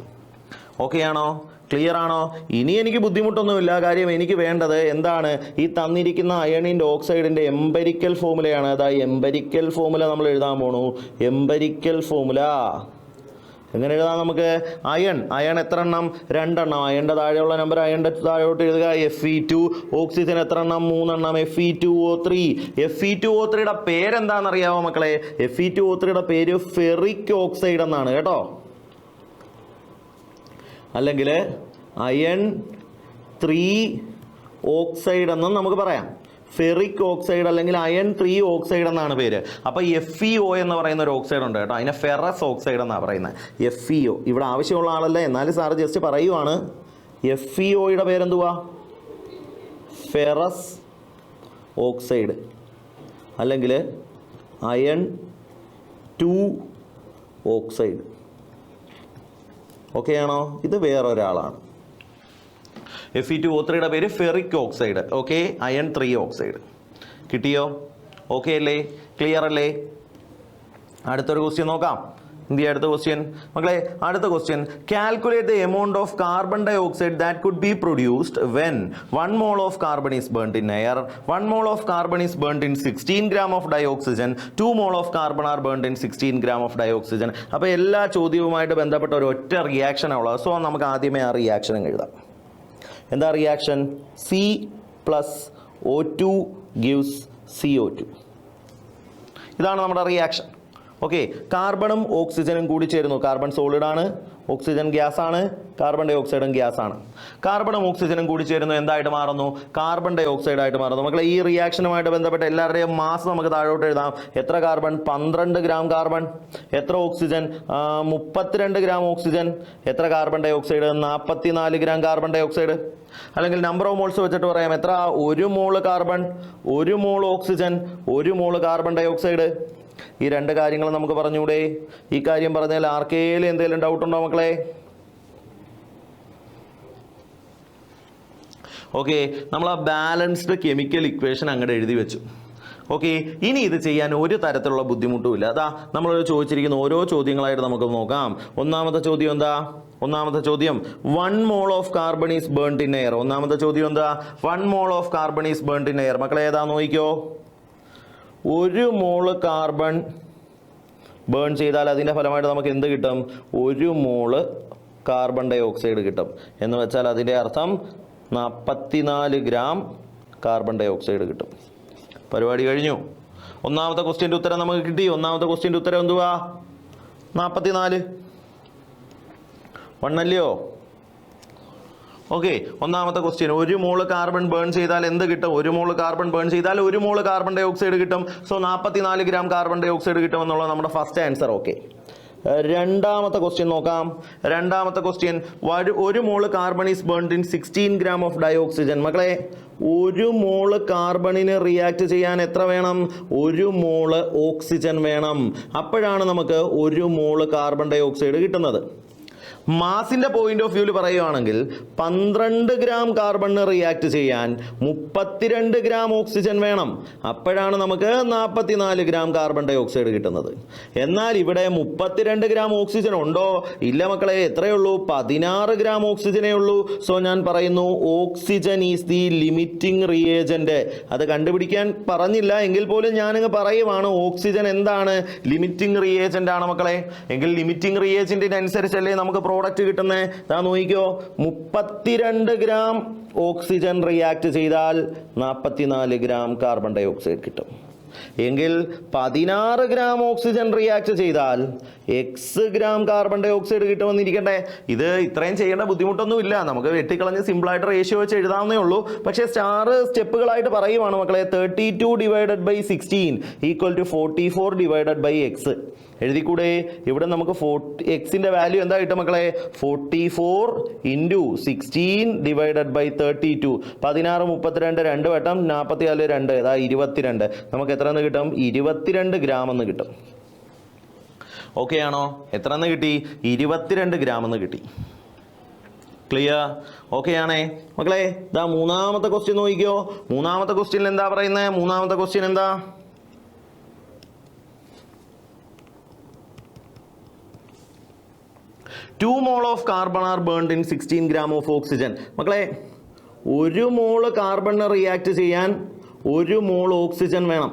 ഓക്കെ ആണോ? ക്ലിയർ ആണോ? ഇനി എനിക്ക് ബുദ്ധിമുട്ടൊന്നുമില്ല. കാര്യം എനിക്ക് വേണ്ടത് എന്താണ്? ഈ തന്നിരിക്കുന്ന അയണിൻ്റെ ഓക്സൈഡിൻ്റെ എംപരിക്കൽ ഫോമുലയാണ്. അതായത് എംപരിക്കൽ ഫോമുല നമ്മൾ എഴുതാൻ പോണു. എംപരിക്കൽ ഫോമുല എങ്ങനെ എഴുതാം നമുക്ക്? അയൺ എത്ര എണ്ണം? 2 എണ്ണം. അയണിൻ്റെ താഴെയുള്ള നമ്പർ അയണിൻ്റെ താഴോട്ട് എഴുതുക. Fe2. ഓക്സിജൻ എത്ര എണ്ണം? 3 എണ്ണം. Fe2O3. Fe2O3യുടെ പേരെന്താണെന്നറിയാമോ മക്കളെ? Fe2O3യുടെ പേര് ഫെറിക് ഓക്സൈഡ് എന്നാണ് കേട്ടോ. അല്ലെങ്കിൽ അയൺ 3 ഓക്സൈഡ് എന്നും നമുക്ക് പറയാം. ഫെറിക് ഓക്സൈഡ് അല്ലെങ്കിൽ അയൺ 3 ഓക്സൈഡ് എന്നാണ് പേര്. അപ്പോൾ FeO എന്ന് പറയുന്ന ഒരു ഓക്സൈഡ് ഉണ്ട് കേട്ടോ. അതിനെ ഫെറസ് ഓക്സൈഡ് എന്നാണ് പറയുന്നത്. FeO ഇവിടെ ആവശ്യമുള്ള ആളല്ല, എന്നാലും സാറ് ജസ്റ്റ് പറയുവാണ്. FeOയുടെ പേരെന്തുവാ? ഫെറസ് ഓക്സൈഡ് അല്ലെങ്കിൽ അയൺ 2 ഓക്സൈഡ്. ഓക്കെ ആണോ? ഇത് വേറൊരാളാണ്. Fe2O3യുടെ പേര് ferric oxide. Okay, iron 3 oxide. കിട്ടിയോ? ഓക്കെ അല്ലേ? ക്ലിയർ അല്ലേ? അടുത്തൊരു ക്വസ്റ്റ്യൻ നോക്കാം. അടുത്ത ക്വസ്റ്റ്യൻ മക്കളെ, അടുത്ത question. Calculate the amount of carbon dioxide that could be produced when 1 mole of carbon is burned in air, 1 mole of carbon is burned in 16 gram of dioxygen, 2 mole of carbon are burned in 16 gram of dioxygen. അപ്പോൾ എല്ലാ ചോദ്യവുമായിട്ട് ബന്ധപ്പെട്ട ഒരു ഒറ്റ റിയാക്ഷനാണ് ഉള്ളത്. So നമുക്ക് ആദ്യമേ ആ reaction എഴുതാം. എന്താ reaction? C + O2 gives CO2. ഇതാണ് നമ്മുടെ റിയാക്ഷൻ. ഓക്കെ, കാർബണും ഓക്സിജനും കൂടി ചേരുന്നു. കാർബൺ സോളിഡ് ആണ്, ഓക്സിജൻ ഗ്യാസ് ആണ്, കാർബൺ ഡൈ ഓക്സൈഡും ഗ്യാസ് ആണ്. കാർബണും ഓക്സിജനും കൂടി ചേരുന്നു, എന്തായിട്ട് മാറുന്നു? കാർബൺ ഡൈ ഓക്സൈഡ് ആയിട്ട് മാറുന്നു. മക്കളെ, ഈ റിയാക്ഷനുമായിട്ട് ബന്ധപ്പെട്ട എല്ലാവരുടെയും മാസ് നമുക്ക് താഴോട്ട് എഴുതാം. എത്ര കാർബൺ? 12 gram carbon. എത്ര ഓക്സിജൻ? 32 gram oxygen. എത്ര carbon dioxide? 44 gram carbon dioxide. അല്ലെങ്കിൽ നമ്പർ ഓഫ് മോൾസ് വെച്ചിട്ട് പറയാം. എത്ര? 1 മോള് കാർബൺ, 1 മോൾ oxygen, 1 mole carbon dye oxide. ഈ രണ്ട് കാര്യങ്ങൾ നമുക്ക് പറഞ്ഞൂടെ? ഈ കാര്യം പറഞ്ഞാൽ ആർക്കേലും എന്തെങ്കിലും ഡൗട്ട് ഉണ്ടോ മക്കളെ? ഓക്കെ, നമ്മൾ ആ ബാലൻസ്ഡ് കെമിക്കൽ ഇക്വേഷൻ അങ്ങോട്ട് എഴുതി വെച്ചു. ഓക്കെ, ഇനി ഇത് ചെയ്യാൻ ഒരു തരത്തിലുള്ള ബുദ്ധിമുട്ടുമില്ല. അതാ നമ്മൾ ചോദിച്ചിരിക്കുന്ന ഓരോ ചോദ്യങ്ങളായിട്ട് നമുക്ക് നോക്കാം. ഒന്നാമത്തെ ചോദ്യം എന്താ? ഒന്നാമത്തെ ചോദ്യം 1 mole of carbon is burned in air. ഒന്നാമത്തെ ചോദ്യം എന്താ? 1 mole of carbon is burned in air. മക്കളെ, ഏതാ നോക്കിക്കോ. 1 മോള് കാർബൺ ബേൺ ചെയ്താൽ അതിൻ്റെ ഫലമായിട്ട് നമുക്ക് എന്ത് കിട്ടും? 1 മോള് കാർബൺ ഡൈ ഓക്സൈഡ് കിട്ടും. എന്ന് വെച്ചാൽ അതിൻ്റെ അർത്ഥം 44 ഗ്രാം കാർബൺ ഡൈ ഓക്സൈഡ് കിട്ടും. പരിപാടി കഴിഞ്ഞു. ഒന്നാമത്തെ ക്വസ്റ്റ്യൻ്റെ ഉത്തരം നമുക്ക് കിട്ടി. ഒന്നാമത്തെ ക്വസ്റ്റ്യൻ്റെ ഉത്തരം എന്തുവാ? 44. 1 അല്ലയോ? ഓക്കെ, ഒന്നാമത്തെ ക്വസ്റ്റ്യൻ 1 മോള് കാർബൺ ബേൺ ചെയ്താൽ എന്ത് കിട്ടും? 1 മോള് കാർബൺ ബേൺ ചെയ്താൽ 1 മോള് കാർബൺ ഡൈ ഓക്സൈഡ് കിട്ടും. So 44 gram carbon dioxide കിട്ടും എന്നുള്ളത് നമ്മുടെ ഫസ്റ്റ് ആൻസർ. ഓക്കെ, രണ്ടാമത്തെ ക്വസ്റ്റ്യൻ നോക്കാം. രണ്ടാമത്തെ question 1 mole carbon is burned in 16 gram of dioxygen. മക്കളെ, 1 മോള് കാർബണിന് റിയാക്ട് ചെയ്യാൻ എത്ര വേണം? 1 മോള് ഓക്സിജൻ വേണം. അപ്പോഴാണ് നമുക്ക് 1 മോള് കാർബൺ ഡൈ ഓക്സൈഡ് കിട്ടുന്നത്. മാസിന്റെ പോയിന്റ് ഓഫ് വ്യൂവിൽ പറയുകയാണെങ്കിൽ 12 ഗ്രാം കാർബണിന് റിയാക്ട് ചെയ്യാൻ 32 ഗ്രാം ഓക്സിജൻ വേണം. അപ്പോഴാണ് നമുക്ക് 44 ഗ്രാം കാർബൺ ഡൈ ഓക്സൈഡ് കിട്ടുന്നത്. എന്നാൽ ഇവിടെ 32 ഗ്രാം ഓക്സിജൻ ഉണ്ടോ? ഇല്ല മക്കളെ, എത്രയുള്ളൂ? 16 ഗ്രാം ഓക്സിജനേ ഉള്ളൂ. സോ ഞാൻ പറയുന്നു oxygen is the limiting reagent. അത് കണ്ടുപിടിക്കാൻ പറഞ്ഞില്ല എങ്കിൽ പോലും ഞാനങ്ങ് പറയുവാണ്, ഓക്സിജൻ എന്താണ്? ലിമിറ്റിംഗ് റിയേജന്റ് ആണ് മക്കളെ. എങ്കിൽ ലിമിറ്റിംഗ് റിയേജന്റിനനുസരിച്ചല്ലേ നമുക്ക് പ്രോഡക്റ്റ് കിട്ടുന്നത്. താ നോക്കിക്കോ, 32 ഗ്രാം ഓക്സിജൻ റിയാക്ട് ചെയ്താൽ 44 ഗ്രാം കാർബൺ ഡൈ ഓക്സൈഡ് കിട്ടും. എങ്കിൽ 16 ഗ്രാം ഓക്സിജൻ റിയാക്ട് ചെയ്താൽ x gram carbon dioxide കിട്ടുമെന്നിരിക്കട്ടെ. ഇത് ഇത്രയും ചെയ്യേണ്ട ബുദ്ധിമുട്ടൊന്നുമില്ല. നമുക്ക് വെട്ടിക്കളഞ്ഞ് സിമ്പിളായിട്ട് റേഷ്യോ വെച്ച് എഴുതാവുന്നേ ഉള്ളൂ. പക്ഷേ സ്റ്റാർ സ്റ്റെപ്പുകളായിട്ട് പറയുവാണ് മക്കളെ. 32 divided by 16 equal to 44 divided by x. എഴുതിക്കൂടെ? ഇവിടെ നമുക്ക് എക്സിന്റെ വാല്യൂ എന്താ കിട്ടും മക്കളെ? 44 ഇൻറ്റു 16 ഡിവൈഡഡ് ബൈ 32. 16 32 2 വട്ടം 44 2 അതാ 22. നമുക്ക് എത്ര എന്ന് കിട്ടും? 22 ഗ്രാം എന്ന് കിട്ടും. ഓക്കെ ആണോ? എത്ര എന്ന് കിട്ടി? 22 ഗ്രാം എന്ന് കിട്ടി. ക്ലിയർ? ഓക്കെ ആണേ മക്കളെ. ഇതാ മൂന്നാമത്തെ ക്വസ്റ്റ്യൻ നോക്കിക്കോ. മൂന്നാമത്തെ ക്വസ്റ്റ്യനിൽ എന്താ പറയുന്നത്? മൂന്നാമത്തെ ക്വസ്റ്റ്യൻ എന്താ? Two mole of carbon are burned in 16 gram of oxygen. മക്കളെ, 1 മോള് കാർബണിന് റിയാക്ട് ചെയ്യാൻ 1 മോൾ ഓക്സിജൻ വേണം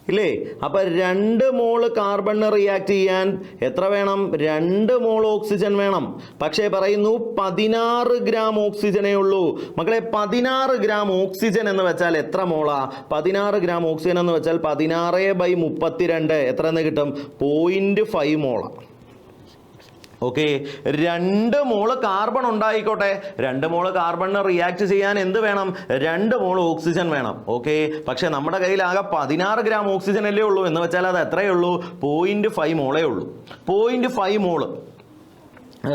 ഇല്ലേ? അപ്പൊ 2 മോള് കാർബണിന് റിയാക്ട് ചെയ്യാൻ എത്ര വേണം? 2 മോൾ ഓക്സിജൻ വേണം. പക്ഷേ പറയുന്നു 16 ഗ്രാം ഓക്സിജനേ ഉള്ളൂ. മക്കളെ, 16 ഗ്രാം ഓക്സിജൻ എന്ന് വെച്ചാൽ എത്ര മോളാ? 16 ഗ്രാം ഓക്സിജൻ എന്ന് വെച്ചാൽ 16/32 എത്ര എന്ന് കിട്ടും? 0.5 മോളാ. ഓക്കെ, 2 മോള് കാർബൺ ഉണ്ടായിക്കോട്ടെ. 2 മോള് കാർബണിന് റിയാക്ട് ചെയ്യാൻ എന്ത് വേണം? 2 മോള് ഓക്സിജൻ വേണം. ഓക്കെ, പക്ഷെ നമ്മുടെ കയ്യിൽ ആകെ 16 ഗ്രാം ഓക്സിജൻ അല്ലേ ഉള്ളൂ. എന്ന് വെച്ചാൽ അത് എത്രയേ ഉള്ളൂ? 0.5 മോളേ ഉള്ളൂ. 0.5 മോള്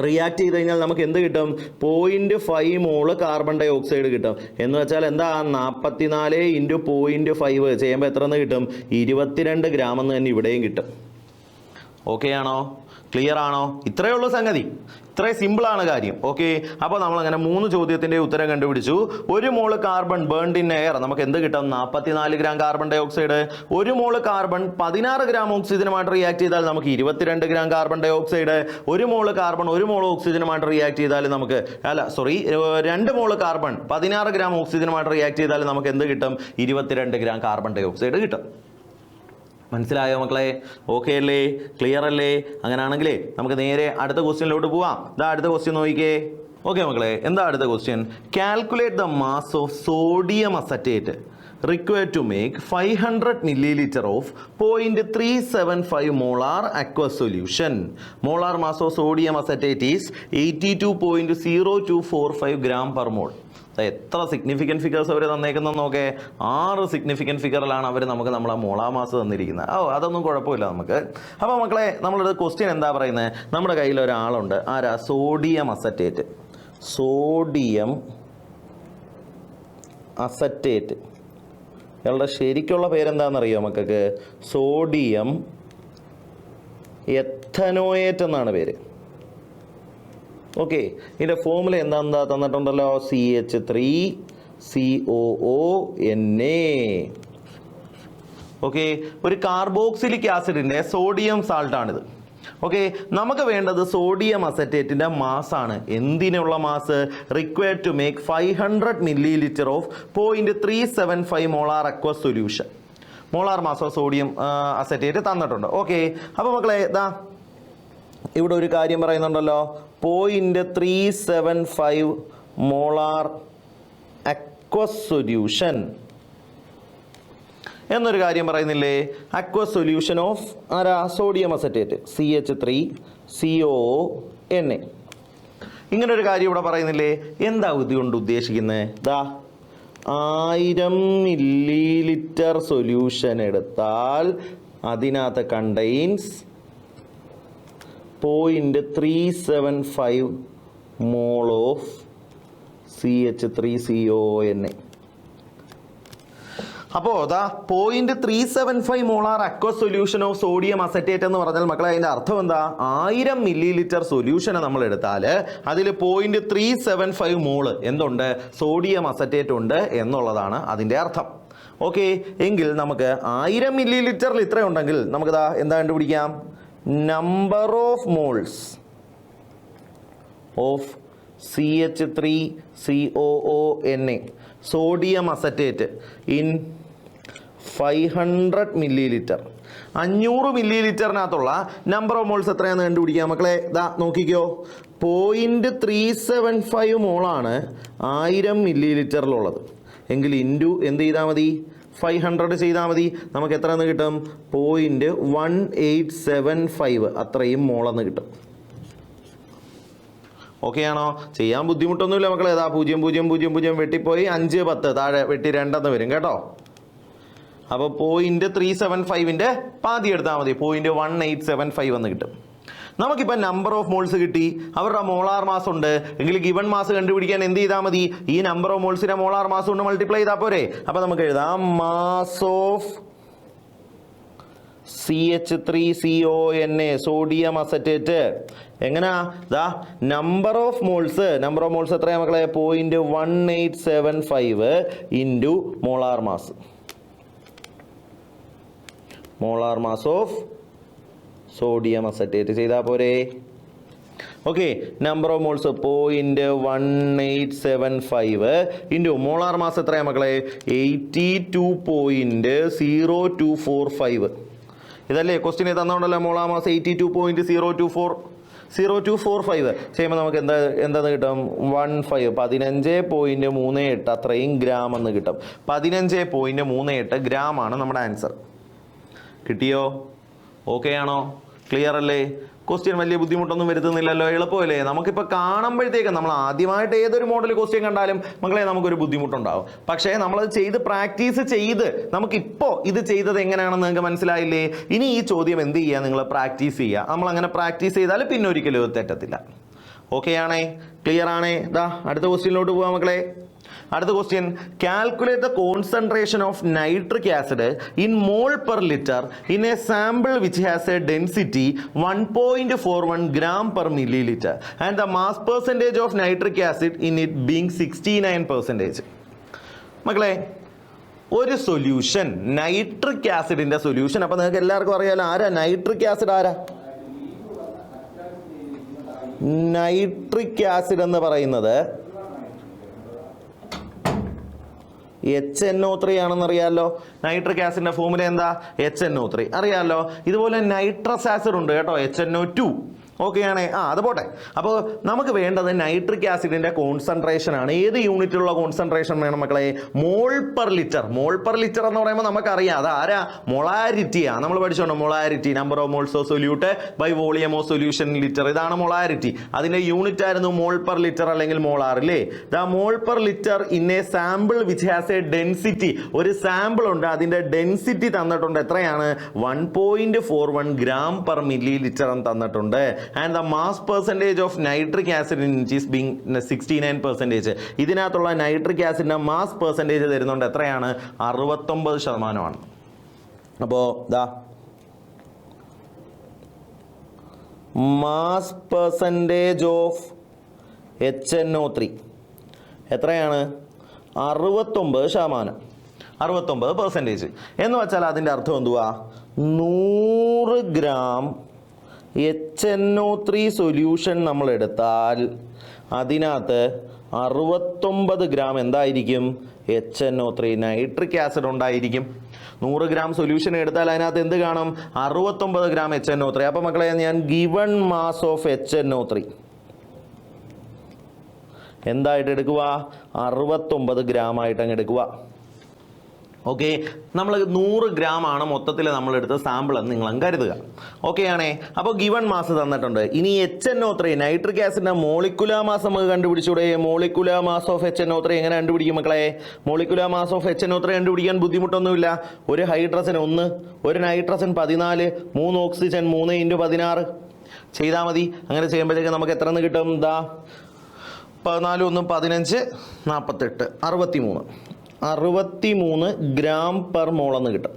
റിയാക്ട് ചെയ്ത് കഴിഞ്ഞാൽ നമുക്ക് എന്ത് കിട്ടും? 0.5 മോള് കാർബൺ ഡൈ ഓക്സൈഡ് കിട്ടും. എന്ന് വെച്ചാൽ എന്താ? 44 ഇൻറ്റു 0.5 ചെയ്യുമ്പോൾ എത്ര എന്ന് കിട്ടും? 22 ഗ്രാം എന്ന് തന്നെ ഇവിടെയും കിട്ടും. ഓക്കെ ആണോ? ക്ലിയർ ആണോ? ഇത്രയേ ഉള്ളൂ സംഗതി. ഇത്രയും സിമ്പിളാണ് കാര്യം. ഓക്കെ, അപ്പോൾ നമ്മളങ്ങനെ 3 ചോദ്യത്തിൻ്റെ ഉത്തരം കണ്ടുപിടിച്ചു. 1 mole carbon burned in air നമുക്ക് എന്ത് കിട്ടും? 44 gram carbon dye oxide. 1 mole carbon 16 gram ഓക്സിജനുമായിട്ട് react ചെയ്താൽ നമുക്ക് 22 gram carbon dye oxide. 1 mole carbon 1 മോൾ ഓക്സിജനുമായിട്ട് റിയാക്ട് ചെയ്താൽ നമുക്ക് 2 മോള് കാർബൺ 16 ഗ്രാം ഓക്സിജനുമായിട്ട് റിയാക്ട് ചെയ്താൽ നമുക്ക് എന്ത് കിട്ടും? 22 ഗ്രാം കാർബൺ ഡൈ ഓക്സൈഡ് കിട്ടും. മനസ്സിലായോ മക്കളെ? ഓക്കെ അല്ലേ? ക്ലിയർ അല്ലേ? അങ്ങനെയാണെങ്കിലേ നമുക്ക് നേരെ അടുത്ത ക്വസ്റ്റ്യനിലോട്ട് പോവാം. ഇതാ അടുത്ത ക്വസ്റ്റ്യൻ നോക്കിക്കേ. ഓക്കെ മക്കളെ, എന്താ അടുത്ത question? Calculate the mass of sodium acetate required to make 500 milliliter of 0.375 molar aqueous solution. Molar mass of sodium acetate is 82.0245 gram per mole. എത്ര സിഗ്നിഫിക്കൻറ്റ് ഫിഗേഴ്സ് അവർ തന്നേക്കുന്നത് നോക്കേ. 6 സിഗ്നിഫിക്കൻറ്റ് ഫിഗറിലാണ് അവർ നമുക്ക് നമ്മളെ മോളാർ മാസ് തന്നിരിക്കുന്നത്. അതൊന്നും കുഴപ്പമില്ല നമുക്ക്. അപ്പോൾ മക്കളെ, നമ്മളൊരു ക്വസ്റ്റ്യൻ എന്താ പറയുന്നത്? നമ്മുടെ കയ്യിൽ ഒരാളുണ്ട്. ആരാ? Sodium acetate. Sodium acetate. ഇയാളുടെ ശരിക്കുള്ള പേരെന്താണെന്നറിയോ മക്കൾക്ക്? സോഡിയം എഥനോയേറ്റ് എന്നാണ് പേര്. ഓക്കെ, ഇതിൻ്റെ ഫോമുല എന്താ തന്നിട്ടുണ്ടല്ലോ? CH3COONA. ഓക്കെ, ഒരു കാർബോക്സിലിക് ആസിഡിൻ്റെ സോഡിയം സാൾട്ടാണിത്. ഓക്കെ, നമുക്ക് വേണ്ടത് സോഡിയം അസറ്റേറ്റിൻ്റെ മാസാണ്. എന്തിനുള്ള mass? Required to make 500 milliliter of 0.375 molar aqueous solution. Molar mass of sodium acetate തന്നിട്ടുണ്ട്. ഓക്കെ, അപ്പോൾ മക്കളെ ഇതാ ഇവിടെ ഒരു കാര്യം പറയുന്നുണ്ടല്ലോ, 0.375 മോളാർ അക്വസ് സൊല്യൂഷൻ എന്നൊരു കാര്യം പറയുന്നില്ലേ? അക്വസ് സൊല്യൂഷൻ ഓഫ് ആരാ? Sodium acetate, CH3COONA. ഇങ്ങനൊരു കാര്യം ഇവിടെ പറയുന്നില്ലേ? എന്താ ഇതുകൊണ്ട് ഉദ്ദേശിക്കുന്നത്? 1000 milliliter സൊല്യൂഷൻ എടുത്താൽ അതിനകത്ത് കണ്ടെയ്ൻസ് 0.375 മോൾ ഓഫ് CH3COONA. അപ്പോൾ 0.375 molar aqueous solution of sodium acetate എന്ന് പറഞ്ഞാൽ മക്കളെ അതിൻ്റെ അർത്ഥം എന്താ? 1000 milliliter സൊല്യൂഷനെ നമ്മൾ എടുത്താൽ അതിൽ 0.375 മോള് എന്തുണ്ട്? സോഡിയം അസറ്റേറ്റ് ഉണ്ട് എന്നുള്ളതാണ് അതിൻ്റെ അർത്ഥം. ഓക്കെ, എങ്കിൽ നമുക്ക് 1000 milliliter ഇത്ര ഉണ്ടെങ്കിൽ നമുക്ക് എന്താ കണ്ടുപിടിക്കാം? Number of moles of CH3COONA sodium acetate in 500 milliliter. 500 milliliterനകത്തുള്ള നമ്പർ ഓഫ് മോൾസ് എത്രയാണെന്ന് കണ്ടുപിടിക്കാം മക്കളെ. നോക്കിക്കോ, 0.375 മോളാണ് 1000 milliliterലുള്ളത്. എങ്കിൽ ഇൻറ്റു എന്ത് ചെയ്താൽ മതി? 500 ചെയ്താൽ മതി. നമുക്ക് എത്രയെന്ന് കിട്ടും? 0.1875 അത്രയും മോളെന്ന് കിട്ടും. ഓക്കെ ആണോ? ചെയ്യാൻ ബുദ്ധിമുട്ടൊന്നുമില്ല മക്കളെ. 0.000 വെട്ടിപ്പോയി 5 10 താഴെ വെട്ടി 2 വരും കേട്ടോ. അപ്പോൾ 0.375ൻ്റെ പാതി എടുത്താൽ മതി. 0.1875 എന്ന് കിട്ടും. നമുക്കിപ്പോൾ നമ്പർ ഓഫ് മോൾസ് കിട്ടി, അവരുടെ മോളാർ മാസ് ഉണ്ട്. എങ്കിൽ ഗിവൺ മാസ് കണ്ടുപിടിക്കാൻ എന്ത് ചെയ്താൽ മതി? ഈ നമ്പർ ഓഫ് മോൾസിനെ മോളാർ മാസ് കൊണ്ട് മൾട്ടിപ്ലൈ ചെയ്താൽ പോരെ? അപ്പോൾ നമുക്ക് എഴുതാം mass of CH3CONA sodium acetate. എങ്ങനെയാ? നമ്പർ ഓഫ് മോൾസ് എത്രയാ മക്കളെ? 0.1875 into molar mass of sodium acetate ചെയ്താൽ പോരെ? Okay, number of moles 0.1875 into molar mass എത്രയാ മക്കളെ? 82.0245. ഇതല്ലേ ക്വസ്റ്റ്യൻ തന്നോണ്ടല്ലോ മോളാർ മാസ് 82.0245 ചെയ്യുമ്പോൾ നമുക്ക് എന്താന്ന് കിട്ടും? 15.38 അത്രയും ഗ്രാം എന്ന് കിട്ടും. 15.38 ഗ്രാം ആണ് നമ്മുടെ ആൻസർ. കിട്ടിയോ? ഓക്കെ ആണോ? ക്ലിയർ അല്ലേ? ക്വസ്റ്റ്യൻ വലിയ ബുദ്ധിമുട്ടൊന്നും വരുത്തുന്നില്ലല്ലോ, എളുപ്പമല്ലേ? നമുക്കിപ്പോൾ കാണുമ്പോഴത്തേക്കും നമ്മൾ ആദ്യമായിട്ട് ഏതൊരു മോഡൽ ക്വസ്റ്റ്യൻ കണ്ടാലും മക്കളെ നമുക്കൊരു ബുദ്ധിമുട്ടുണ്ടാവും. പക്ഷേ നമ്മളത് ചെയ്ത് പ്രാക്ടീസ് ചെയ്ത് നമുക്കിപ്പോൾ ഇത് ചെയ്തത് എങ്ങനെയാണെന്ന് നിങ്ങൾക്ക് മനസ്സിലായില്ലേ? ഇനി ഈ ചോദ്യം എന്ത് ചെയ്യുക? നിങ്ങൾ പ്രാക്ടീസ് ചെയ്യുക. നമ്മളങ്ങനെ പ്രാക്ടീസ് ചെയ്താൽ പിന്നെ ഒരിക്കലും തെറ്റത്തില്ല. ഓക്കെ ആണേ? ക്ലിയർ ആണേ? അടുത്ത ക്വസ്റ്റ്യനിലോട്ട് പോവാം മക്കളെ. അടുത്ത question, calculate the concentration of nitric acid in mall per litre in a sample which has a density 1.41 gram per milliliter and the mass percentage of nitric acid in it being 69%. മക്കളെ, ഒരു solution, nitric ആസിഡിന്റെ solution. അപ്പൊ നിങ്ങൾക്ക് എല്ലാവർക്കും അറിയാലോ ആരാ nitric acid? ആരാ nitric acid എന്ന് പറയുന്നത്? HNO3 ആണെന്ന് അറിയാമല്ലോ. നൈട്രിക് ആസിഡിന്റെ ഫോമുല എന്താ? HNO3 അറിയാമല്ലോ. ഇതുപോലെ നൈട്രസ് ആസിഡ് ഉണ്ട് കേട്ടോ, HNO2. ഓക്കെ ആണേ. അത് പോട്ടെ. അപ്പോൾ നമുക്ക് വേണ്ടത് നൈട്രിക് ആസിഡിന്റെ കോൺസെൻട്രേഷൻ ആണ്. ഏത് യൂണിറ്റിലുള്ള കോൺസെൻട്രേഷൻ വേണം മക്കളെ? Mole per litre. Mole per litre എന്ന് പറയുമ്പോൾ നമുക്കറിയാം അത് ആരാ? മൊളാരിറ്റിയാ. നമ്മൾ പഠിച്ചോണ്ട് molarity, number of moles of solute by volume of solution litre. ഇതാണ് മൊളാരിറ്റി. അതിന്റെ യൂണിറ്റ് ആയിരുന്നു മോൾ പെർ ലിറ്റർ അല്ലെങ്കിൽ മോളാർ അല്ലേ? The mole per litre in a sample which has a density. ഒരു സാമ്പിൾ ഉണ്ട്, അതിന്റെ ഡെൻസിറ്റി തന്നിട്ടുണ്ട്. എത്രയാണ്? 1.41 gram per milliliter എന്ന് തന്നിട്ടുണ്ട്. And the mass percentage of nitric acid in it is being 69%. ഇതിനകത്തുള്ള നൈട്രിക് ആസിഡിന്റെ മാസ് പെർസെൻറ്റേജ് തരുന്നുണ്ട്. എത്രയാണ്? 69%. അപ്പോൾ ദാ മാസ് പെർസെൻറ്റേജ് ഓഫ് HNO3 എത്രയാണ്? 69%. 69% എന്ന് വെച്ചാൽ അതിൻ്റെ അർത്ഥം എന്തുവാ? 100 gram HNO3 സൊല്യൂഷൻ നമ്മൾ എടുത്താൽ അതിനകത്ത് 69 gram എന്തായിരിക്കും? HNO3 നൈട്രിക് ആസിഡ് ഉണ്ടായിരിക്കും. 100 gram സൊല്യൂഷൻ എടുത്താൽ അതിനകത്ത് എന്ത് കാണും? 69 gram HNO3. അപ്പം മക്കളെ ഞാൻ ഗിവൺ മാസ് ഓഫ് HNO3 എന്തായിട്ട് എടുക്കുക? 69 gram ആയിട്ട് അങ്ങ് എടുക്കുക. ഓക്കെ, നമ്മൾ 100 gram ആണ് മൊത്തത്തിൽ നമ്മളെടുത്ത സാമ്പിൾ എന്ന് നിങ്ങൾ കരുതുക. ഓക്കെ ആണേ. അപ്പോൾ ഗിവൺ മാസ് തന്നിട്ടുണ്ട്. ഇനി HNO3 നൈട്രിക് ആസിഡിന്റെ മോളിക്കുലാർ മാസ് നമുക്ക് കണ്ടുപിടിച്ചൂടെ? മോളിക്കുലാർ മാസ് ഓഫ് HNO3 എങ്ങനെ കണ്ടുപിടിക്കും മക്കളെ? മോളിക്കുലാർ മാസ് ഓഫ് HNO3 കണ്ടുപിടിക്കാൻ ബുദ്ധിമുട്ടൊന്നുമില്ല. ഒരു ഹൈഡ്രജൻ 1, ഒരു നൈട്രജൻ 14, 3 ഓക്സിജൻ 3 × 16 ചെയ്താൽ മതി. അങ്ങനെ ചെയ്യുമ്പോഴത്തേക്ക് നമുക്ക് എത്ര എന്ന് കിട്ടും? 14 1 15 48 63 gram per mole എന്ന് കിട്ടും.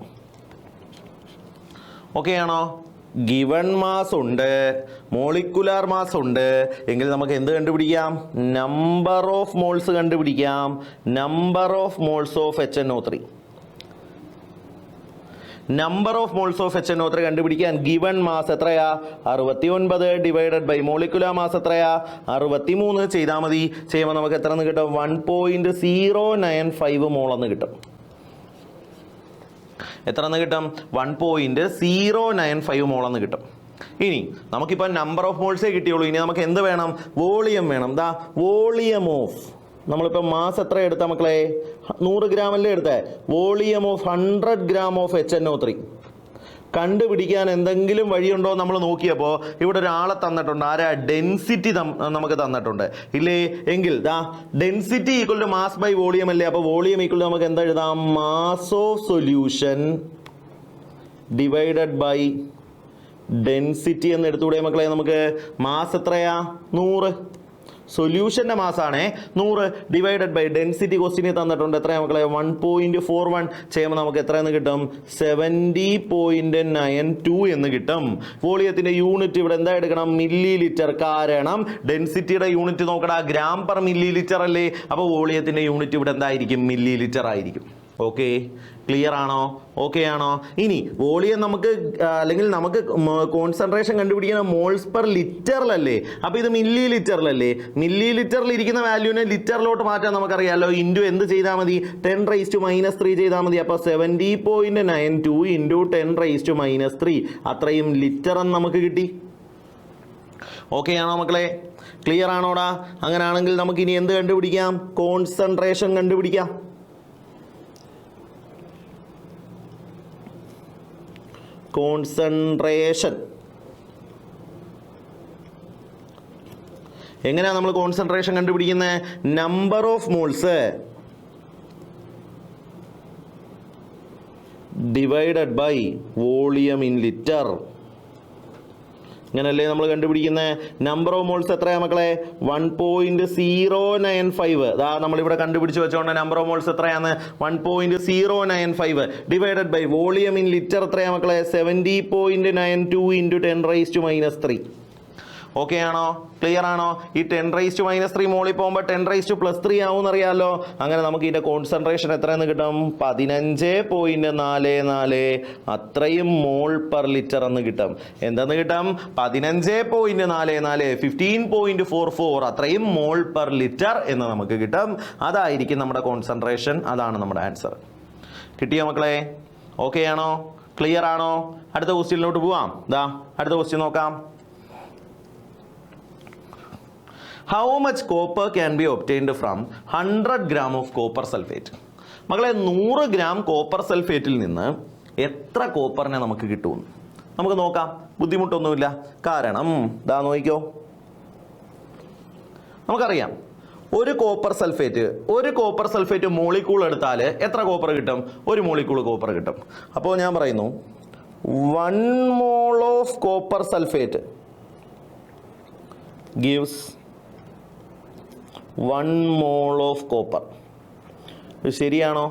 ഓക്കെ ആണോ? ഗിവൺ മാസ് ഉണ്ട്, മോളിക്കുലാർ മാസ് ഉണ്ട് എങ്കിൽ നമുക്ക് എന്ത് കണ്ടുപിടിക്കാം? നമ്പർ ഓഫ് മോൾസ് കണ്ടുപിടിക്കാം. Number of moles of HNO3. Number of moles of HNO3 കണ്ടുപിടിക്കാൻ ഗിവൺ മാസ് എത്രയാ? 69 ഡിവൈഡഡ് ബൈ മോളിക്കുലാർ മാസ് എത്രയാ? 63 ചെയ്താൽ മതി. ചെയ്യുമ്പോൾ നമുക്ക് എത്ര എന്ന് കിട്ടും? 1.095 മോൾ എന്ന് കിട്ടും. എത്ര എന്ന് കിട്ടും? 1.095 മോൾ എന്ന് കിട്ടും. ഇനി നമുക്കിപ്പോൾ നമ്പർ ഓഫ് മോൾസേ കിട്ടിയുള്ളൂ. ഇനി നമുക്ക് എന്ത് വേണം? വോളിയം വേണം. വോളിയം ഓഫ്, നമ്മളിപ്പോൾ മാസ് എത്ര എടുത്ത മക്കളെ? 100 gram അല്ലേ എടുത്തേ? Volume of 100 gram of HNO3 കണ്ടുപിടിക്കാൻ എന്തെങ്കിലും വഴിയുണ്ടോ? നമ്മൾ നോക്കിയപ്പോൾ ഇവിടെ ഒരാളെ തന്നിട്ടുണ്ട്. ആരാ? ഡെൻസിറ്റി നമുക്ക് തന്നിട്ടുണ്ട് ഇല്ലേ? എങ്കിൽ density equal to mass by volume അല്ലേ? അപ്പോൾ വോളിയം ഈക്വൽ ടു നമുക്ക് എന്താ എഴുതാം? Mass of solution divided by density എന്ന് എടുത്തുകൂടെ മക്കളെ? നമുക്ക് മാസ് എത്രയാ? 100. സൊല്യൂഷൻ്റെ മാസാണേ 100 ഡിവൈഡഡ് ബൈ ഡെൻസിറ്റി ക്വസ്റ്റിനെ തന്നിട്ടുണ്ട്. എത്രയാണ് മക്കളെ? 1.41 ചെയ്യുമ്പോൾ നമുക്ക് എത്രയെന്ന് കിട്ടും? 70.92 എന്ന് കിട്ടും. വോളിയത്തിൻ്റെ യൂണിറ്റ് ഇവിടെ എന്താ എടുക്കണം? Milli litre. കാരണം ഡെൻസിറ്റിയുടെ യൂണിറ്റ് നോക്കടാ, ഗ്രാം പെർ മില്ലി ലിറ്റർ അല്ലേ? അപ്പോൾ വോളിയത്തിൻ്റെ യൂണിറ്റ് ഇവിടെ എന്തായിരിക്കും? മില്ലി ലിറ്റർ ആയിരിക്കും. ഓക്കെ, ക്ലിയർ ആണോ? ഓക്കെ ആണോ? ഇനി വോളിയം നമുക്ക് അല്ലെങ്കിൽ നമുക്ക് കോൺസെൻട്രേഷൻ കണ്ടുപിടിക്കുന്ന മോൾസ് പെർ ലിറ്ററിലല്ലേ? അപ്പോൾ ഇത് മില്ലി ലിറ്ററിലല്ലേ? മില്ലി ലിറ്ററിൽ ഇരിക്കുന്ന വാല്യൂവിനെ ലിറ്ററിലോട്ട് മാറ്റാൻ നമുക്കറിയാമല്ലോ. ഇൻറ്റു എന്ത് ചെയ്താൽ മതി? 10⁻³ ചെയ്താൽ മതി. അപ്പോൾ 70.92 ഇൻറ്റു 10⁻³ അത്രയും ലിറ്റർ എന്ന് നമുക്ക് കിട്ടി. ഓക്കെ ആണോ മക്കളെ? ക്ലിയർ ആണോടാ? അങ്ങനെയാണെങ്കിൽ നമുക്ക് ഇനി എന്ത് കണ്ടുപിടിക്കാം? കോൺസെൻട്രേഷൻ കണ്ടുപിടിക്കാം. കോൺസെൻട്രേഷൻ എങ്ങനെയാണ് നമ്മൾ കോൺസെൻട്രേഷൻ കണ്ടുപിടിക്കുന്നത്? Number of moles divided by volume in litre. ഇങ്ങനല്ലേ നമ്മൾ കണ്ടുപിടിക്കുന്നത്? നമ്പർ ഓഫ് മോൾസ് എത്രയാണ് മക്കളെ? 1.095. നമ്മളിവിടെ കണ്ടുപിടിച്ച് വെച്ചോണ്ട് നമ്പർ ഓഫ് മോൾസ് എത്രയാണ്? 1.095 divided by volume in litre എത്രയാണ് മക്കളെ? 70.92 ഇൻറ്റു 10⁻³ ഓക്കെ ആണോ? ക്ലിയർ ആണോ? ഈ 10⁻³ മോളിൽ പോകുമ്പോൾ 10⁻+3 ആവും എന്നറിയാമല്ലോ. അങ്ങനെ നമുക്ക് ഇതിൻ്റെ കോൺസെൻട്രേഷൻ എത്രയെന്ന് കിട്ടും? 15.44 അത്രയും മോൾ പെർ ലിറ്റർ എന്ന് കിട്ടും. എന്തെന്ന് കിട്ടും? 15.44 15.44 അത്രയും മോൾ പെർ ലിറ്റർ എന്ന് നമുക്ക് കിട്ടും. അതായിരിക്കും നമ്മുടെ കോൺസെൻട്രേഷൻ. അതാണ് നമ്മുടെ ആൻസർ. കിട്ടിയോ മക്കളെ? ഓക്കെ ആണോ? ക്ലിയർ ആണോ? അടുത്ത ക്വസ്റ്റ്യനിലോട്ട് പോവാം. അടുത്ത ക്വസ്റ്റ്യൻ നോക്കാം. How much copper can be obtained from 100 gram of copper sulphate? മക്കളെ 100 gram കോപ്പർ സൾഫേറ്റിൽ നിന്ന് എത്ര കോപ്പറിനെ നമുക്ക് കിട്ടുമെന്ന് നമുക്ക് നോക്കാം. ബുദ്ധിമുട്ടൊന്നുമില്ല. കാരണം ദാ നോക്കിക്കോ, നമുക്കറിയാം ഒരു കോപ്പർ സൾഫേറ്റ് മോളിക്യൂൾ എടുത്താൽ എത്ര കോപ്പർ കിട്ടും? ഒരു മോളിക്യൂൾ കോപ്പർ കിട്ടും. അപ്പോൾ ഞാൻ പറയുന്നു 1 mole of copper sulphate gives 1 mole of copper. ഇത് ശരിയാണോ?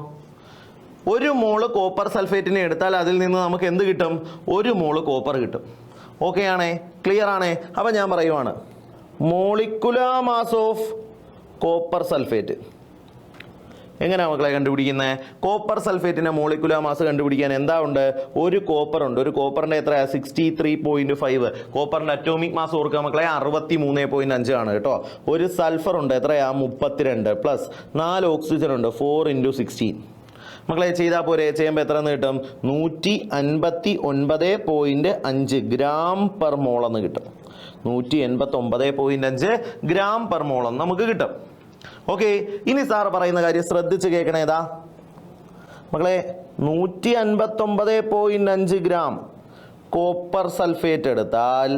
ഒരു മോള് കോപ്പർ സൾഫേറ്റിനെ എടുത്താൽ അതിൽ നിന്ന് നമുക്ക് എന്ത് കിട്ടും? ഒരു മോള് കോപ്പർ കിട്ടും. ഓക്കെ ആണേ? ക്ലിയർ ആണേ? അപ്പം ഞാൻ പറയുവാണ് molecular mass of copper sulphate. എങ്ങനെയാണ് മക്കളെ കണ്ടുപിടിക്കുന്നത്? കോപ്പർ സൾഫേറ്റിൻ്റെ മോളിക്കുലാർ മാസ് കണ്ടുപിടിക്കാൻ എന്താ ഉണ്ട്? ഒരു കോപ്പർ ഉണ്ട്. ഒരു കോപ്പറിൻ്റെ എത്രയാ? 63.5. കോപ്പറിൻ്റെ അറ്റോമിക് മാസ് ഓർക്കുക മക്കളെ 63.5 ആണ് കേട്ടോ. ഒരു സൾഫർ ഉണ്ട്, എത്രയാ? 32 പ്ലസ് 4 ഓക്സിജൻ ഉണ്ട്, 4 × 16. മക്കളെ ചെയ്താൽ പോരെ? ചെയ്യുമ്പോൾ എത്ര എന്ന് കിട്ടും? 159.5 gram per mole എന്ന് കിട്ടും. 189.5 gram per mole എന്ന് നമുക്ക് കിട്ടും. ഓക്കെ, ഇനി സാർ പറയുന്ന കാര്യം ശ്രദ്ധിച്ച് കേൾക്കണേ. ഏതാ മക്കളെ? 159.5 gram കോപ്പർ സൾഫേറ്റ് എടുത്താൽ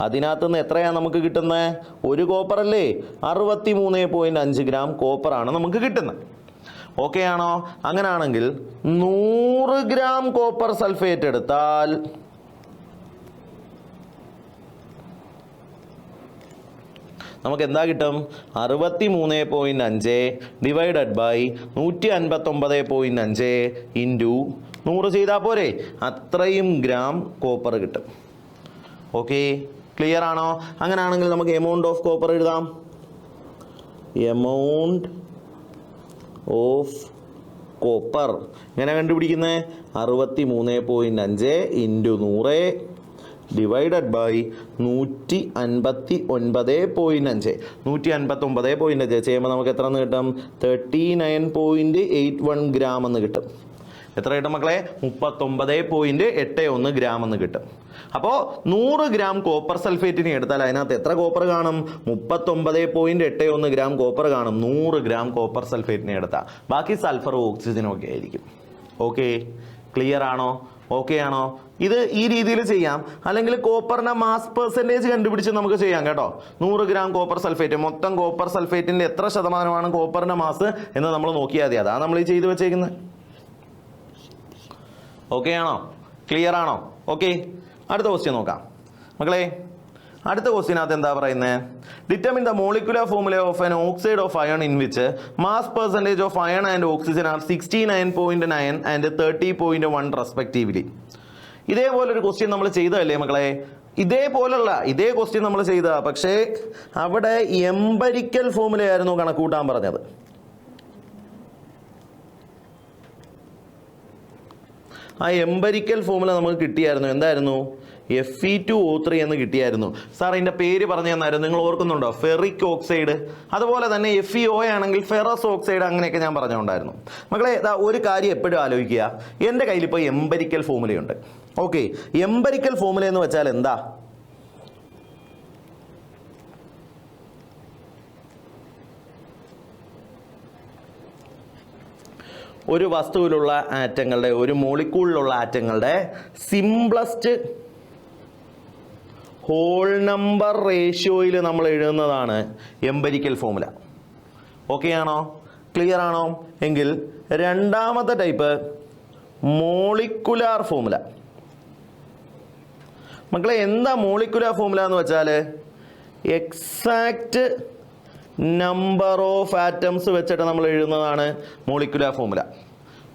അതിനകത്ത് നിന്ന് എത്രയാണ് നമുക്ക് കിട്ടുന്നത്? ഒരു കോപ്പർ അല്ലേ? 63.5 gram കോപ്പറാണ് നമുക്ക് കിട്ടുന്നത്. ഓക്കെ ആണോ? അങ്ങനെയാണെങ്കിൽ 100 gram കോപ്പർ സൾഫേറ്റ് എടുത്താൽ നമുക്ക് എന്താ കിട്ടും? 63.5 ഡിവൈഡഡ് ബൈ 159.5 ഇൻറ്റു 100 ചെയ്താൽ പോരെ? അത്രയും ഗ്രാം കോപ്പർ കിട്ടും. ഓക്കെ, ക്ലിയർ ആണോ? അങ്ങനെയാണെങ്കിൽ നമുക്ക് എമൗണ്ട് ഓഫ് കോപ്പർ എഴുതാം. എമൗണ്ട് ഓഫ് കോപ്പർ ഇങ്ങനെ കണ്ടുപിടിക്കുന്നത് 63.5 ഇൻറ്റു 100 ഡിവൈഡഡ് ബൈ 159.5. 159.5 ചെയ്യുമ്പോൾ നമുക്ക് എത്ര എന്ന് കിട്ടും? 39.81 gram എന്ന് കിട്ടും. എത്ര കിട്ടും മക്കളെ? 39.81 gram എന്ന് കിട്ടും. അപ്പോൾ 100 gram കോപ്പർ സൾഫേറ്റിനെ എടുത്താൽ അതിനകത്ത് എത്ര കോപ്പർ കാണും? 39.81 gram കോപ്പർ കാണും 100 gram കോപ്പർ സൾഫേറ്റിനെ എടുത്താൽ. ബാക്കി സൾഫറും ഓക്സിജനും ഒക്കെ ആയിരിക്കും. ഓക്കെ, ക്ലിയർ ആണോ? ഓക്കെ ആണോ? ഇത് ഈ രീതിയിൽ ചെയ്യാം. അല്ലെങ്കിൽ കോപ്പറിന്റെ മാസ് പെർസെൻറ്റേജ് കണ്ടുപിടിച്ച് നമുക്ക് ചെയ്യാം കേട്ടോ. 100 gram കോപ്പർ സൾഫേറ്റ്, മൊത്തം കോപ്പർ സൾഫേറ്റിന്റെ എത്ര ശതമാനമാണ് കോപ്പറിന്റെ മാസ് എന്ന് നമ്മൾ നോക്കിയാൽ മതി. അതാണ് നമ്മൾ ഈ ചെയ്തു വെച്ചേക്കുന്നത്. ഓക്കെ ആണോ? ക്ലിയർ ആണോ? ഓക്കെ, അടുത്ത ക്വസ്റ്റ്യൻ നോക്കാം മക്കളെ. അടുത്ത ക്വസ്റ്റ്യനകത്ത് എന്താ പറയുന്നത്? Determine the molecular formula of an oxide of iron in which mass percentage of iron and oxygen are 69.9 and 30.1 respectively. ഇതേപോലൊരു ക്വസ്റ്റ്യൻ നമ്മൾ ചെയ്തതല്ലേ മക്കളെ? ഇതേ ക്വസ്റ്റ്യൻ നമ്മൾ ചെയ്തതാ. പക്ഷേ അവിടെ എംപരിക്കൽ ഫോർമുലയായിരുന്നു കണക്കൂട്ടാൻ പറഞ്ഞത്. ആ എംപരിക്കൽ ഫോർമുല നമുക്ക് കിട്ടിയായിരുന്നു. എന്തായിരുന്നു? Fe2O3 എന്ന് കിട്ടിയായിരുന്നു. സാർ അതിൻ്റെ പേര് പറഞ്ഞു തന്നായിരുന്നു, നിങ്ങൾ ഓർക്കുന്നുണ്ടോ? Ferric oxide. അതുപോലെ തന്നെ FeO ആണെങ്കിൽ ഫെറസ് ഓക്സൈഡ്, അങ്ങനെയൊക്കെ ഞാൻ പറഞ്ഞുകൊണ്ടായിരുന്നു. മക്കളെ ഒരു കാര്യം എപ്പോഴും ആലോചിക്കുക. എൻ്റെ കയ്യിൽ ഇപ്പോൾ എംപരിക്കൽ ഫോർമുലയുണ്ട്. ഓക്കെ, എംപരിക്കൽ ഫോർമുല എന്ന് വെച്ചാൽ എന്താ? ഒരു വസ്തുവിലുള്ള ആറ്റങ്ങളുടെ, ഒരു മോളിക്യൂളിലുള്ള ആറ്റങ്ങളുടെ സിംപ്ലസ്റ്റ് ഹോൾ നമ്പർ റേഷ്യോയിൽ നമ്മൾ എഴുതുന്നതാണ് എംപരിക്കൽ ഫോർമുല. ഓക്കെ ആണോ? ക്ലിയർ ആണോ? എങ്കിൽ രണ്ടാമത്തെ ടൈപ്പ് മോളിക്കുലാർ ഫോർമുല. മക്കളെ എന്താ മോളിക്കുലാർ ഫോർമുല എന്ന് വെച്ചാൽ എക്സാക്റ്റ് നമ്പർ ഓഫ് ആറ്റംസ് വെച്ചിട്ട് നമ്മൾ എഴുതുന്നതാണ് മോളിക്കുലാർ ഫോർമുല.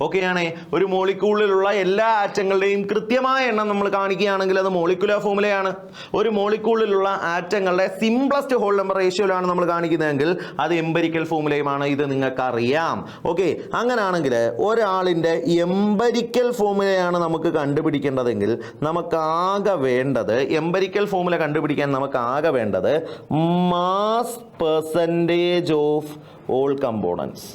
ഓക്കെ ആണേ? ഒരു മോളിക്യൂളിലുള്ള എല്ലാ ആറ്റങ്ങളുടെയും കൃത്യമായ എണ്ണം നമ്മൾ കാണിക്കുകയാണെങ്കിൽ അത് മോളിക്കുലാർ ഫോർമുലയാണ്. ഒരു മോളിക്യൂളിലുള്ള ആറ്റങ്ങളുടെ സിംപ്ലസ്റ്റ് ഹോൾ നമ്പർ റേഷ്യോയിലാണ് നമ്മൾ കാണിക്കുന്നതെങ്കിൽ അത് എംപരിക്കൽ ഫോർമുലയുമാണ്. ഇത് നിങ്ങൾക്കറിയാം. ഓക്കെ, അങ്ങനെയാണെങ്കിൽ ഒരാളിൻ്റെ എംപരിക്കൽ ഫോർമുലയാണ് നമുക്ക് കണ്ടുപിടിക്കേണ്ടതെങ്കിൽ നമുക്കാകെ വേണ്ടത്, എംപരിക്കൽ ഫോർമുല കണ്ടുപിടിക്കാൻ നമുക്കാകെ വേണ്ടത് mass percentage of all components.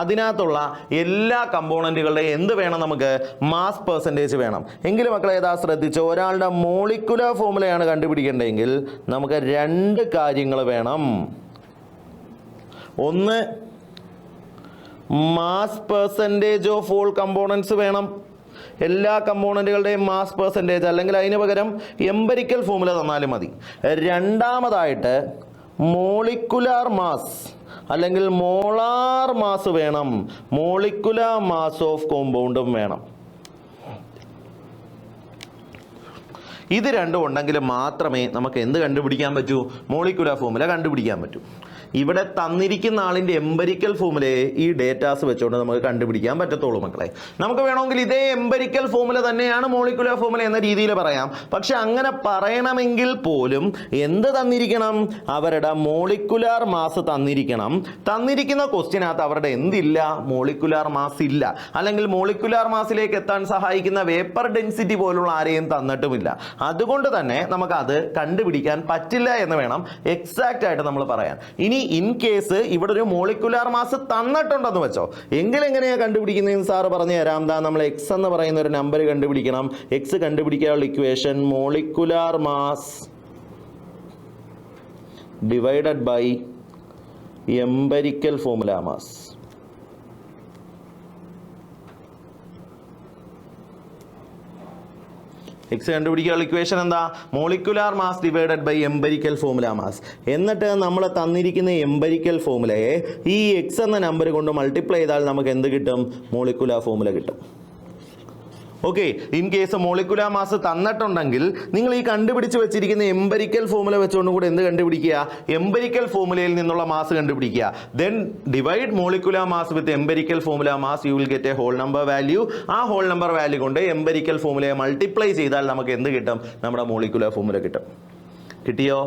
അതിനകത്തുള്ള എല്ലാ കമ്പോണന്റുകളുടെ എന്ത് വേണം നമുക്ക്? മാസ് പെർസെൻറ്റേജ് വേണം. എങ്കിലും മക്കളെ ഏതാ ശ്രദ്ധിച്ചോ, ഒരാളുടെ മോളിക്കുലർ ഫോർമുലയാണ് കണ്ടുപിടിക്കേണ്ടതെങ്കിൽ നമുക്ക് രണ്ട് കാര്യങ്ങൾ വേണം. ഒന്ന് mass percentage of all components വേണം, എല്ലാ കമ്പോണന്റുകളുടെയും മാസ് പെർസെൻറ്റേജ്, അല്ലെങ്കിൽ അതിന് പകരം എംപരിക്കൽ ഫോർമുല തന്നാലും മതി. രണ്ടാമതായിട്ട് മോളിക്കുലാർ മാസ് അല്ലെങ്കിൽ മോളാർ മാസ് വേണം, മോളിക്കുലാർ മാസ് ഓഫ് കോമ്പൗണ്ടും വേണം. ഇത് രണ്ടും ഉണ്ടെങ്കിൽ മാത്രമേ നമുക്ക് എന്ത് കണ്ടുപിടിക്കാൻ പറ്റൂ? മോളിക്കുലാർ ഫോർമുല കണ്ടുപിടിക്കാൻ പറ്റൂ. ഇവിടെ തന്നിരിക്കുന്ന ആളിൻ്റെ എംപരിക്കൽ ഫോർമുലയെ ഈ ഡേറ്റാസ് വെച്ചുകൊണ്ട് നമുക്ക് കണ്ടുപിടിക്കാൻ പറ്റത്തുള്ളൂ മക്കളെ. നമുക്ക് വേണമെങ്കിൽ ഇതേ എംപരിക്കൽ ഫോർമുല തന്നെയാണ് മോളിക്കുലർ ഫോർമുല എന്ന രീതിയിൽ പറയാം. പക്ഷെ അങ്ങനെ പറയണമെങ്കിൽ പോലും എന്ത് തന്നിരിക്കണം? അവരുടെ മോളിക്കുലാർ മാസ് തന്നിരിക്കണം. തന്നിരിക്കുന്ന ക്വസ്റ്റ്യനകത്ത് അവരുടെ എന്തില്ല? മോളിക്കുലാർ മാസ് ഇല്ല. അല്ലെങ്കിൽ മോളിക്കുലാർ മാസിലേക്ക് എത്താൻ സഹായിക്കുന്ന വേപ്പർ ഡെൻസിറ്റി പോലുള്ള ആരെയും തന്നിട്ടുമില്ല. അതുകൊണ്ട് തന്നെ നമുക്കത് കണ്ടുപിടിക്കാൻ പറ്റില്ല എന്ന് വേണം എക്സാക്റ്റ് ആയിട്ട് നമ്മൾ പറയാൻ. ഇനി ഇൻ കേസ് ഇവിടെ ഒരു മോളിക്കുലാർ മാസ് തന്നിട്ടുണ്ടെന്ന് വെച്ചോ, എങ്കിൽ എങ്ങനെയാ കണ്ടുപിടിക്കുന്നതെന്ന് സാറ് പറഞ്ഞു തരാം. ദാ നമ്മൾ എക്സ് എന്ന് പറയുന്ന ഒരു നമ്പർ കണ്ടുപിടിക്കണം. എക്സ് കണ്ടുപിടിക്കാനുള്ള equation molecular mass divided by empirical formula mass. X കണ്ടുപിടിക്കാനുള്ള ഇക്വേഷൻ എന്താ? Molecular mass divided by empirical formula mass. എന്നിട്ട് നമ്മൾ തന്നിരിക്കുന്ന എംപരിക്കൽ ഫോർമുലയെ ഈ എക്സ് എന്ന നമ്പർ കൊണ്ട് മൾട്ടിപ്ലൈ ചെയ്താൽ നമുക്ക് എന്ത് കിട്ടും? മോളിക്കുലാർ ഫോർമുല കിട്ടും. Okay, in case molecular mass തന്നിട്ടുണ്ടെങ്കിൽ നിങ്ങൾ ഈ കണ്ടുപിടിച്ച് വെച്ചിരിക്കുന്ന എംപരിക്കൽ ഫോർമുല വെച്ചുകൊണ്ട് കൂടെ എന്ത് കണ്ടുപിടിക്കുക? എംപരിക്കൽ ഫോർമുലയിൽ നിന്നുള്ള മാസ് കണ്ടുപിടിക്കുക. Then divide molecular mass with empirical formula mass, you will get a whole number value. ആ ഹോൾ നമ്പർ വാല്യൂ കൊണ്ട് എംപരിക്കൽ ഫോർമുലയെ മൾട്ടിപ്ലൈ ചെയ്താൽ നമുക്ക് എന്ത് കിട്ടും? നമ്മുടെ മോളിക്കുലാർ ഫോർമുല കിട്ടും. കിട്ടിയോ?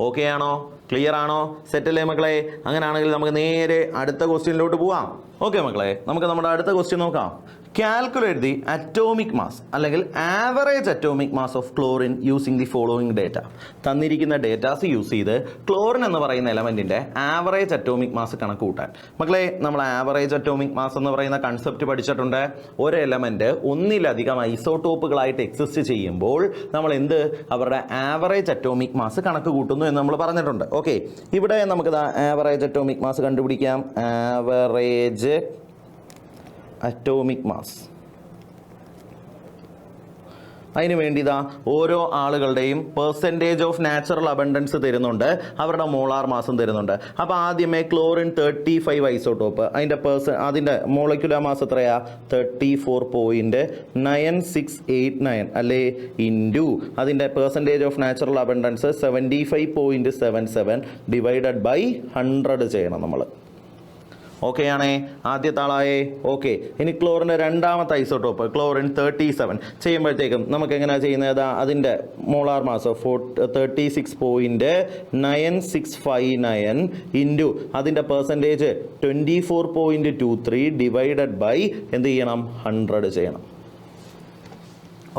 ഓക്കെ ആണോ? ക്ലിയർ ആണോ? സെറ്റ് അല്ലേ മക്കളെ? അങ്ങനെയാണെങ്കിൽ നമുക്ക് നേരെ അടുത്ത ക്വസ്റ്റ്യനിലോട്ട് പോവാം. ഓക്കെ മക്കളെ, നമുക്ക് നമ്മുടെ അടുത്ത ക്വസ്റ്റ്യൻ നോക്കാം. കാൽക്കുലേറ്റ് ദി അറ്റോമിക് മാസ് അല്ലെങ്കിൽ average atomic mass of chlorine using the following data. തന്നിരിക്കുന്ന ഡേറ്റാസ് യൂസ് ചെയ്ത് ക്ലോറിൻ എന്ന് പറയുന്ന എലമെന്റിന്റെ ആവറേജ് അറ്റോമിക് മാസ് കണക്ക് കൂട്ടാൻ. മക്കളെ, നമ്മൾ ആവറേജ് അറ്റോമിക് മാസ് എന്ന് പറയുന്ന കൺസെപ്റ്റ് പഠിച്ചിട്ടുണ്ട്. ഒരു എലമെന്റ് ഒന്നിലധികം ഐസോടോപ്പുകളായിട്ട് എക്സിസ്റ്റ് ചെയ്യുമ്പോൾ നമ്മൾ അവരുടെ ആവറേജ് അറ്റോമിക് മാസ് കണക്ക് കൂട്ടുന്നു എന്ന് നമ്മൾ പറഞ്ഞിട്ടുണ്ട്. ഓക്കെ, ഇവിടെ നമുക്ക് ആവറേജ് അറ്റോമിക് മാസ് കണ്ടുപിടിക്കാം. Average atomic mass. അതിന് വേണ്ടി ഓരോ ആളുകളുടെയും പെർസെൻറ്റേജ് ഓഫ് നാച്ചുറൽ അബണ്ടൻസ് തരുന്നുണ്ട്, അവരുടെ മോളാർ മാസും തരുന്നുണ്ട്. അപ്പോൾ ആദ്യമേ ക്ലോറിൻ 35 ഐസോട്ടോപ്പ്, അതിൻ്റെ മോളിക്കുലാർ മാസ് എത്രയാ? 34.9689 അല്ലേ, ഇൻറ്റു അതിൻ്റെ percentage of natural abundance 75.77 divided by 100 ചെയ്യണം നമ്മൾ. ഓക്കെ ആണേ? ആദ്യത്തെ ആളായേ? ഓക്കെ. ഇനി ക്ലോറിൻ്റെ രണ്ടാമത്തെ ഐസോട്ടോപ്പ് ക്ലോറിൻ 37 ചെയ്യുമ്പോഴത്തേക്കും നമുക്ക് എങ്ങനെയാണ് ചെയ്യുന്നത്? അതിൻ്റെ മോളാർ മാസ് 36.9659 ഇൻറ്റു അതിൻ്റെ പെർസെൻറ്റേജ് 24.23 ഡിവൈഡഡ് ബൈ എന്ത് ചെയ്യണം? 100 ചെയ്യണം.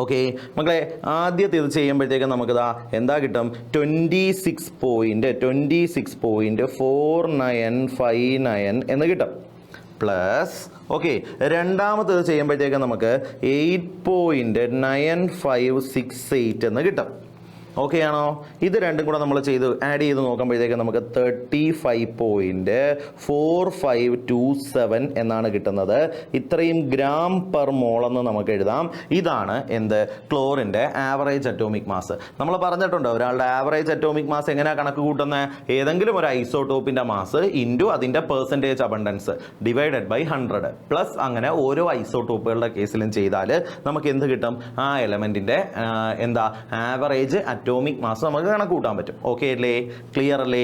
ഓക്കെ മക്കളെ, ആദ്യത്തെ ഇത് ചെയ്യുമ്പോഴത്തേക്കും നമുക്ക് എന്താ കിട്ടും? 26.4959 എന്ന് കിട്ടും. പ്ലസ് ഓക്കെ, രണ്ടാമത്തേത് ചെയ്യുമ്പോഴത്തേക്കും നമുക്ക് 8.9568 എന്ന് കിട്ടും. ഓക്കെ ആണോ? ഇത് രണ്ടും കൂടെ നമ്മൾ ആഡ് ചെയ്ത് നോക്കുമ്പോഴത്തേക്കും നമുക്ക് 35.4527 എന്നാണ് കിട്ടുന്നത്. ഇത്രയും ഗ്രാം പെർ മോൾ എന്ന് നമുക്ക് എഴുതാം. ഇതാണ് ക്ലോറിൻ്റെ ആവറേജ് അറ്റോമിക് മാസ്. നമ്മൾ പറഞ്ഞിട്ടുണ്ട് ഒരാളുടെ ആവറേജ് അറ്റോമിക് മാസ് എങ്ങനെയാണ് കണക്ക് കൂട്ടുന്നത്? ഏതെങ്കിലും ഒരു ഐസോട്ടോപ്പിൻ്റെ മാസ് ഇൻറ്റു അതിൻ്റെ percentage abundance divided by 100 plus അങ്ങനെ ഓരോ ഐസോട്ടോപ്പുകളുടെ കേസിലും ചെയ്താൽ നമുക്ക് എന്ത് കിട്ടും? ആ എലമെൻറ്റിൻ്റെ ആവറേജ് അറ്റോമിക് മാസ് നമുക്ക് കണക്ക് കൂട്ടാൻ പറ്റും. ഓക്കെ അല്ലേ? ക്ലിയർ അല്ലേ?